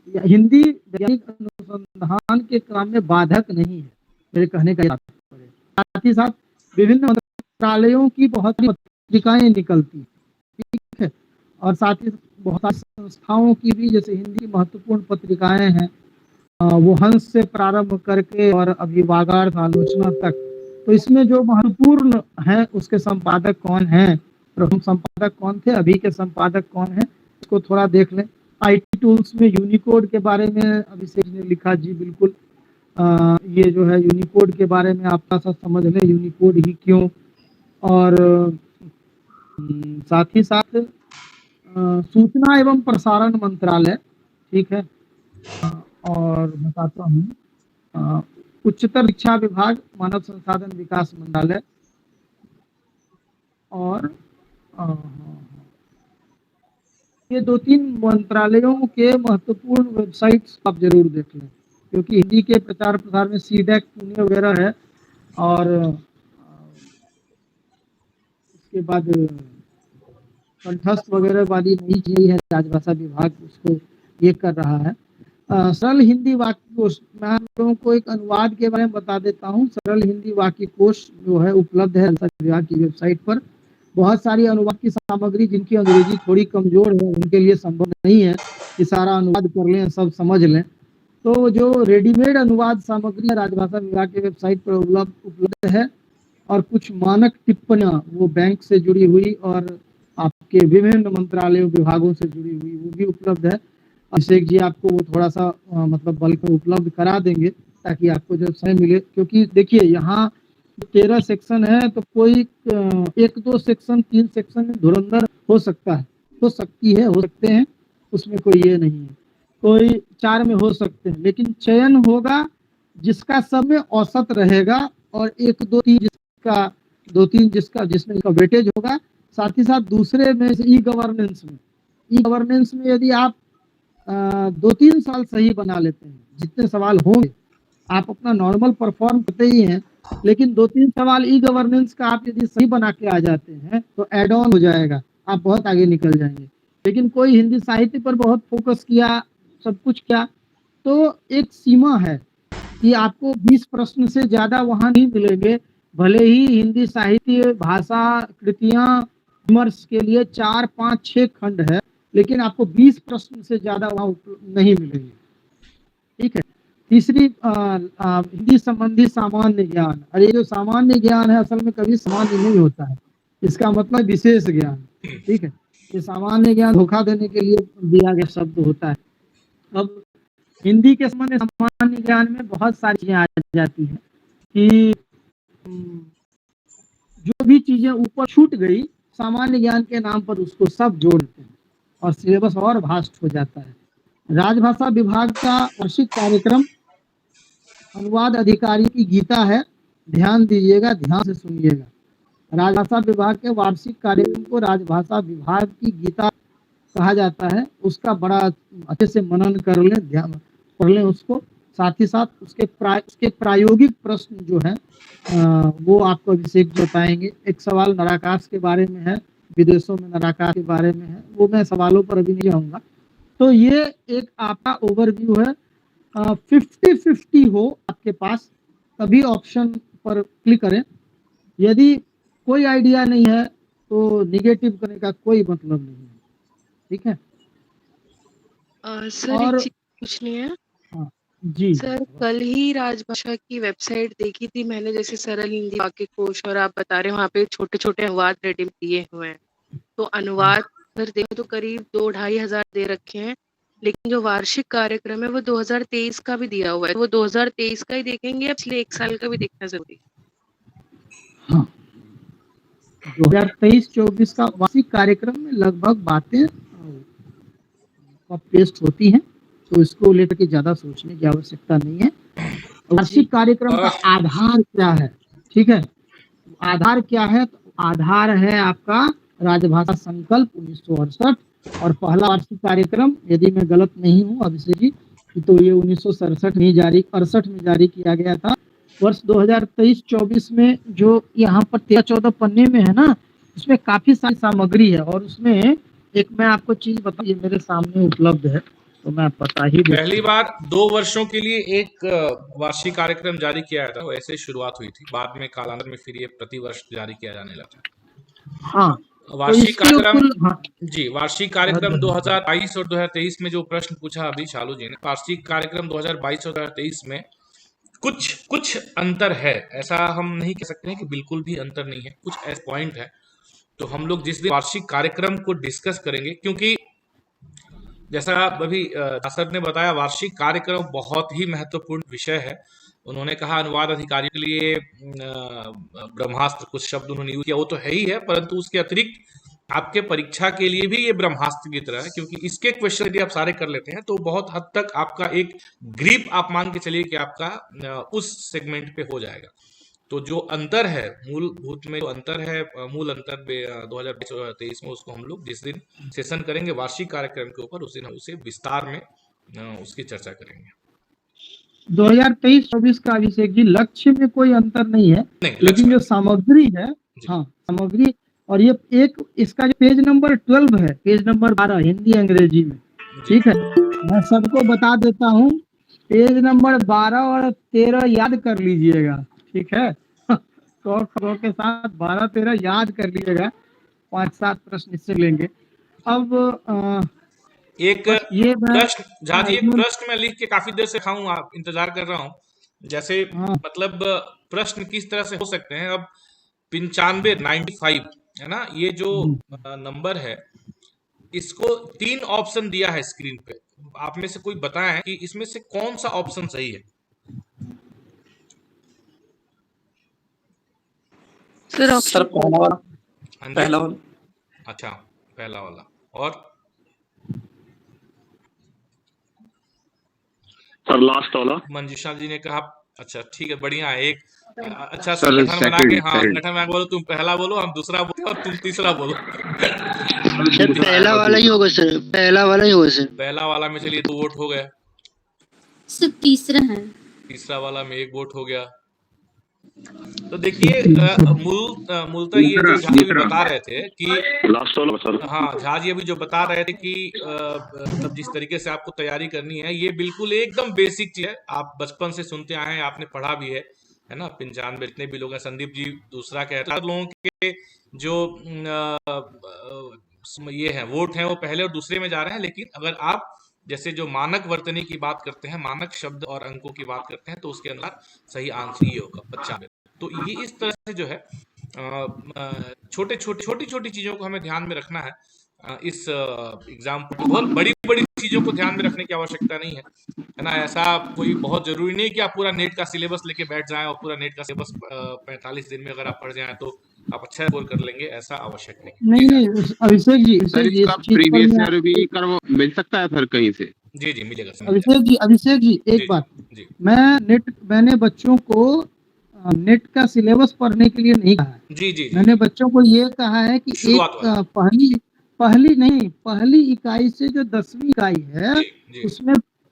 या हिंदी वैज्ञानिक अनुसंधान के क्रम में बाधक नहीं है, मेरे कहने का तात्पर्य। साथ ही साथ विभिन्न मंत्रालयों की बहुत सारी पत्रिकाएं निकलती, ठीक है, और साथ ही बहुत सारी संस्थाओं की भी, जैसे हिंदी की महत्वपूर्ण पत्रिकाएं हैं, वो हंस से प्रारंभ करके और अभी वागार्थ आलोचना तक। तो इसमें जो महत्वपूर्ण है उसके संपादक कौन हैं, प्रथम संपादक कौन थे, अभी के संपादक कौन हैं, इसको थोड़ा देख लें। आईटी टूल्स में यूनिकोड के बारे में अभिषेक ने लिखा, जी बिल्कुल, ये जो है यूनिकोड के बारे में आप सा समझ लें, यूनिकोड ही क्यों। और साथ ही साथ सूचना एवं प्रसारण मंत्रालय, ठीक है, और बताता हूँ उच्चतर शिक्षा विभाग, मानव संसाधन विकास मंत्रालय, और ये 2-3 मंत्रालयों के महत्वपूर्ण वेबसाइट्स आप जरूर देख लें, क्योंकि हिंदी के प्रचार प्रसार में सीडैक पुणे वगैरह है, और उसके बाद कंठस्थ वगैरह वाली नई चीज है, राजभाषा विभाग उसको ये कर रहा है। सरल हिंदी वाक्य कोश, मैं आप लोगों को एक अनुवाद के बारे में बता देता हूँ। सरल हिंदी वाक्य कोश जो है उपलब्ध है राजभाषा विभाग की वेबसाइट पर। बहुत सारी अनुवाद की सामग्री, जिनकी अंग्रेजी थोड़ी कमजोर है उनके लिए संभव नहीं है कि सारा अनुवाद कर लें, सब समझ लें, तो जो रेडीमेड अनुवाद सामग्री राजभाषा विभाग की वेबसाइट पर उपलब्ध है, और कुछ मानक टिप्पणियां वो बैंक से जुड़ी हुई और आपके विभिन्न मंत्रालयों विभागों से जुड़ी हुई वो भी उपलब्ध है। अभिषेक जी आपको वो थोड़ा सा मतलब बल्क में उपलब्ध करा देंगे, ताकि आपको जब समय मिले, क्योंकि देखिए यहाँ 13 सेक्शन है, तो कोई 1-2 सेक्शन 3 सेक्शन में धुरंधर हो सकता है, हो सकती है, हो सकते हैं, उसमें कोई ये नहीं है, कोई 4 में हो सकते हैं, लेकिन चयन होगा जिसका सब में औसत रहेगा, और 1-2-3 जिसका 2-3 जिसमें इसका वेटेज होगा। साथ ही साथ दूसरे में ई गवर्नेंस में यदि आप 2-3 साल सही बना लेते हैं, जितने सवाल होंगे आप अपना नॉर्मल परफॉर्म करते ही हैं, लेकिन 2-3 सवाल ई गवर्नेंस का आप यदि सही बना के आ जाते हैं तो एड ऑन हो जाएगा, आप बहुत आगे निकल जाएंगे। लेकिन कोई हिंदी साहित्य पर बहुत फोकस किया, सब कुछ किया, तो एक सीमा है कि आपको 20 प्रश्न से ज्यादा वहां नहीं मिलेंगे। भले ही हिंदी साहित्य भाषा कृतियां विमर्श के लिए 4, 5, 6 खंड है, लेकिन आपको 20 प्रश्न से ज्यादा वहां नहीं मिलेंगे। ठीक है। तीसरी हिंदी संबंधी सामान्य ज्ञान। अरे जो सामान्य ज्ञान है असल में कभी सामान्य नहीं होता है, इसका मतलब विशेष ज्ञान। ठीक है, ये सामान्य ज्ञान धोखा देने के लिए दिया गया शब्द होता है। अब हिंदी के संबंध में सामान्य ज्ञान में बहुत सारी चीजें आ जाती हैं कि जो भी चीजें ऊपर छूट गई सामान्य ज्ञान के नाम पर उसको सब जोड़ देते हैं और सिलेबस और भास्ट हो जाता है। राजभाषा विभाग का वार्षिक कार्यक्रम अनुवाद अधिकारी की गीता है, ध्यान दीजिएगा, ध्यान से सुनिएगा। राजभाषा विभाग के वार्षिक कार्यक्रम को राजभाषा विभाग की गीता कहा जाता है। उसका बड़ा अच्छे से मनन कर लें, ध्यान पढ़ लें उसको। साथ ही साथ उसके प्रायोगिक प्रश्न जो है वो आपको अभिषेक बताएंगे। एक सवाल नराकाश के बारे में है, विदेशों में नराकाश के बारे में है, वो मैं सवालों पर अभी नहीं जाऊंगा। तो ये एक आपका ओवरव्यू है। 50-50 हो आपके पास तभी ऑप्शन पर क्लिक करें। यदि कोई आइडिया नहीं है तो निगेटिव करने का कोई मतलब नहीं है। ठीक है सर, एक चीज पूछनी है। हाँ जी सर, कल ही राजभाषा की वेबसाइट देखी थी मैंने, जैसे सरल हिंदी वाक्य कोश, और आप बता रहे हैं वहाँ पे छोटे छोटे अनुवाद रेडी दिए हुए हैं। तो अनुवाद अगर देखें तो करीब 2-2.5 हजार दे रखे हैं, लेकिन जो वार्षिक कार्यक्रम है वो 2023 का भी दिया हुआ है। वो 2023 का ही देखेंगे या पिछले 1 साल का भी देखना जरूरी? हाँ, 2023-24 का वार्षिक कार्यक्रम में लगभग बातें पेस्ट होती हैं, तो इसको लेकर के ज्यादा सोचने की आवश्यकता नहीं है। वार्षिक कार्यक्रम का आधार क्या है? ठीक है, आधार क्या है? तो आधार है आपका राजभाषा संकल्प 1968, और पहला वार्षिक कार्यक्रम, यदि मैं गलत नहीं हूँ अभिषेक जी, तो ये 1967 में 68 में जारी किया गया था। वर्ष 2023-24 में जो यहाँ पर 13-14 पन्ने में है ना, उसमें काफी सारी सामग्री है, और उसमें एक मैं आपको चीज बता, ये मेरे सामने उपलब्ध है तो मैं बता ही देता। पहली बार 2 वर्षों के लिए एक वार्षिक कार्यक्रम जारी किया था, वैसे शुरुआत हुई थी, बाद में कालांतर में फिर ये प्रति वर्ष जारी किया जाने लगा। हाँ, वार्षिक तो कार्यक्रम हाँ। जी, वार्षिक कार्यक्रम 2022 और 2023 में जो प्रश्न पूछा अभी शालू जी ने, वार्षिक कार्यक्रम 2022 और 2023 में कुछ अंतर है। ऐसा हम नहीं कह सकते हैं कि बिल्कुल भी अंतर नहीं है, कुछ ऐसे पॉइंट है। तो हम लोग जिस दिन वार्षिक कार्यक्रम को डिस्कस करेंगे, क्योंकि जैसा अभी सर ने बताया, वार्षिक कार्यक्रम बहुत ही महत्वपूर्ण विषय है। उन्होंने कहा अनुवाद अधिकारी के लिए ब्रह्मास्त्र, कुछ शब्द उन्होंने यूज किया, वो तो है ही है, परंतु उसके अतिरिक्त आपके परीक्षा के लिए भी ये ब्रह्मास्त्र की तरह है, क्योंकि इसके क्वेश्चन यदि आप सारे कर लेते हैं तो बहुत हद तक आपका एक ग्रिप आप मान के चलिए कि आपका उस सेगमेंट पे हो जाएगा। तो जो अंतर है मूलभूत में, जो अंतर है, मूल अंतर 2023 में, उसको हम लोग जिस दिन सेशन करेंगे वार्षिक कार्यक्रम के ऊपर, उस दिन हम उसे विस्तार में उसकी चर्चा करेंगे। 2023-24 का अभिषेक जी लक्ष्य में कोई अंतर नहीं है, लेकिन जो सामग्री है, हाँ सामग्री, और ये एक इसका जो पेज नंबर 12 है, पेज नंबर 12 हिंदी अंग्रेजी में, ठीक है, मैं सबको बता देता हूँ, पेज नंबर 12 और 13 याद कर लीजिएगा, ठीक है, तो के साथ 12-13 याद कर लीजिएगा, 5-7 प्रश्न इससे लेंगे। अब एक प्रश्न झा जी, एक प्रश्न मैं लिख के काफी देर से खाऊं, आप इंतजार कर रहा हूं, जैसे मतलब प्रश्न किस तरह से हो सकते हैं। अब 95 है ना, ये जो नंबर है, इसको 3 ऑप्शन दिया है स्क्रीन पे, आप में से कोई बताएं कि इसमें से कौन सा ऑप्शन सही है। सर पहला वाला। अच्छा, पहला वाला। और सर लास्ट वाला। मंजूषा जी ने कहा अच्छा ठीक है, बढ़िया है। एक अच्छा सर गठन बना के, हाँ गठन बना बोलो, तुम पहला बोलो, हम दूसरा बोलो और तुम तीसरा बोलो। सर पहला वाला ही होगा सर, पहला वाला ही होगा सर। पहला वाला में चलिए 2 वोट हो गए। सर तीसरा है। तीसरा वाला में 1 वोट हो गया। तो देखिए मूलतः ये जो झा जी बता रहे थे कि लास्ट वाला सर, हाँ झा जी अभी जो बता रहे थे कि मतलब जिस तरीके से आपको तैयारी करनी है, ये बिल्कुल एकदम बेसिक चीज है, आप बचपन से सुनते आए हैं, आपने पढ़ा भी है ना। 95 जितने भी लोग हैं, संदीप जी दूसरा कहते हैं, लोगों के जो ये है वोट हैं वो पहले और दूसरे में जा रहे हैं। लेकिन अगर आप जैसे जो मानक वर्तनी की बात करते हैं, मानक शब्द और अंकों की बात करते हैं, तो उसके अंदर सही आंसर ये होगा 95। तो ये इस तरह से जो है छोटी चीजों को हमें ध्यान में रखना है। इस एग्जाम पर बहुत बड़ी चीजों को ध्यान में रखने की आवश्यकता नहीं है ना। ऐसा कोई बहुत जरूरी नहीं कि आप पूरा नेट का सिलेबस लेके बैठ जाएं और पूरा नेट का सिलेबस 45 दिन में अगर आप पढ़ जाएं तो आप अच्छा स्कोर कर लेंगे, ऐसा आवश्यक नहीं। अभिषेक जी प्रीवियस ईयर भी मिल सकता है सर कहीं से? जी मिलेगा। अभिषेक जी एक बात, मैंने बच्चों को नेट का सिलेबस पढ़ने के लिए नहीं कहा है। जी मैंने बच्चों को ये कहा है कि एक पहली इकाई से जो 10वीं इकाई है,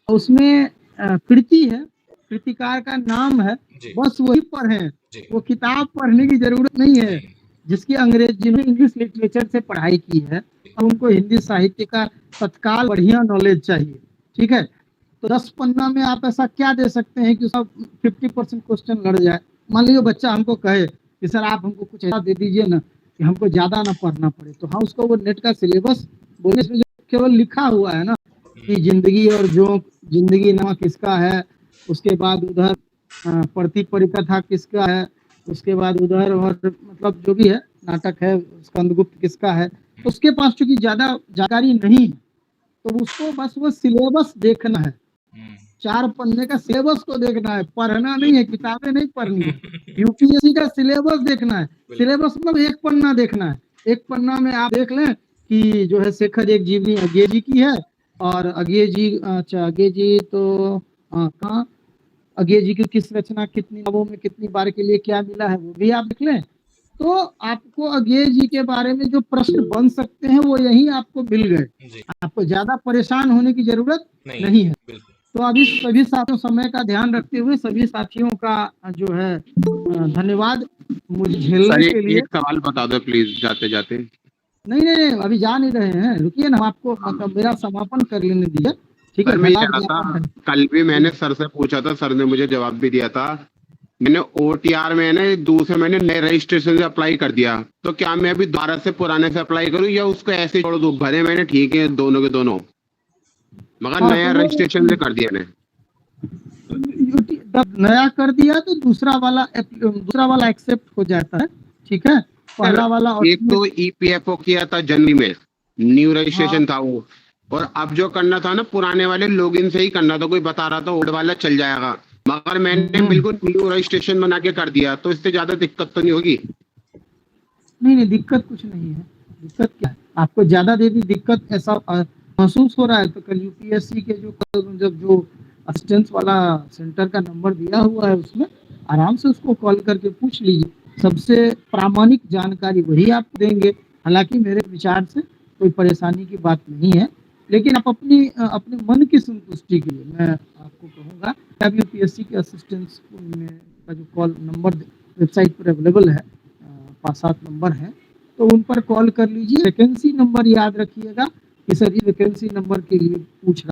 उसमें कृति है, कृतिकार का नाम है, बस वही पढ़ें, वो किताब पढ़ने की जरूरत नहीं है। जिसकी अंग्रेजी में इंग्लिश लिटरेचर से पढ़ाई की है और उनको हिंदी साहित्य का तत्काल बढ़िया नॉलेज चाहिए, ठीक है। तो 10 पन्ना में आप ऐसा क्या दे सकते हैं कि सब 50% क्वेश्चन लड़ जाए। मान लीजिए बच्चा हमको कहे कि सर आप हमको कुछ ऐसा दे दीजिए ना कि हमको ज्यादा ना पढ़ना पड़े, तो हम उसको वो नेट का सिलेबस बोलने में जो केवल लिखा हुआ है ना कि जिंदगी और जोंक, जिंदगी नामा किसका है, उसके बाद उधर प्रति परिकथा किसका है, उसके बाद उधर और मतलब जो भी है नाटक है स्कंदगुप्त किसका है, उसके पास चूंकि ज्यादा जानकारी नहीं है तो उसको बस वो सिलेबस देखना है, 4 पन्ने का सिलेबस को देखना है, पढ़ना नहीं है, किताबें नहीं पढ़नी है। यूपीएससी का सिलेबस देखना है, सिलेबस मतलब 1 पन्ना देखना है। 1 पन्ना में आप देख लें कि जो है शेखर एक जीवनी अज्ञे जी की है और अज्ञे जी तो कहाँ अज्ञे जी की किस रचना कितनी नवों में कितनी बार के लिए क्या मिला है वो भी आप देख लें, तो आपको अज्ञे जी के बारे में जो प्रश्न बन सकते हैं वो यही आपको मिल गए। आपको ज्यादा परेशान होने की जरूरत नहीं है। तो अभी सभी साथियों समय का ध्यान रखते हुए सभी साथियों का जो है धन्यवाद मुझे झेलने के लिए। एक सवाल बता दो प्लीज जाते जाते। नहीं अभी जा नहीं रहे हैं, रुकिए ना, आपको मतलब मेरा समापन कर लेने दीजिए, ठीक है। मैं कह रहा था कल भी मैंने सर से पूछा था, सर ने मुझे जवाब भी दिया था। मैंने OTR में दूसरे मैंने नए रजिस्ट्रेशन से अप्लाई कर दिया, तो क्या मैं अभी दोबारा से पुराने से अप्लाई करूं या उसको ऐसे छोड़ दूं? भरे मैंने ठीक है दोनों के दोनों, मगर नया रजिस्ट्रेशन से कर दिया नया कर दिया तो दूसरा वाला एक्सेप्ट हो जाता है, ठीक है। पहला वाला एक तो EPFO किया था जनवरी में, न्यू रजिस्ट्रेशन था वो, और अब जो करना था ना पुराने वाले लॉगिन से ही करना था। कोई बता रहा था ओल्ड वाला चल जाएगा, मगर मैंने बिल्कुल न्यू रजिस्ट्रेशन बना के कर दिया, तो इससे ज्यादा दिक्कत तो नहीं होगी? नहीं दिक्कत कुछ नहीं है। दिक्कत क्या है, आपको ज्यादा देरी दिक्कत ऐसा महसूस हो रहा है तो कल यूपीएससी के जो असिस्टेंस वाला सेंटर का नंबर दिया हुआ है उसमें आराम से उसको कॉल करके पूछ लीजिए, सबसे प्रामाणिक जानकारी वही आपको देंगे। हालांकि मेरे विचार से कोई परेशानी की बात नहीं है, लेकिन आप अपने मन की संतुष्टि के लिए मैं आपको कहूँगा, अब यूपीएससी के असिस्टेंट्स में का जो कॉल नंबर वेबसाइट पर अवेलेबल है, 5-7 नंबर है, तो उन पर कॉल कर लीजिए। वैकेंसी नंबर याद रखिएगा कि सर ये वैकेंसी नंबर के लिए पूछ रहा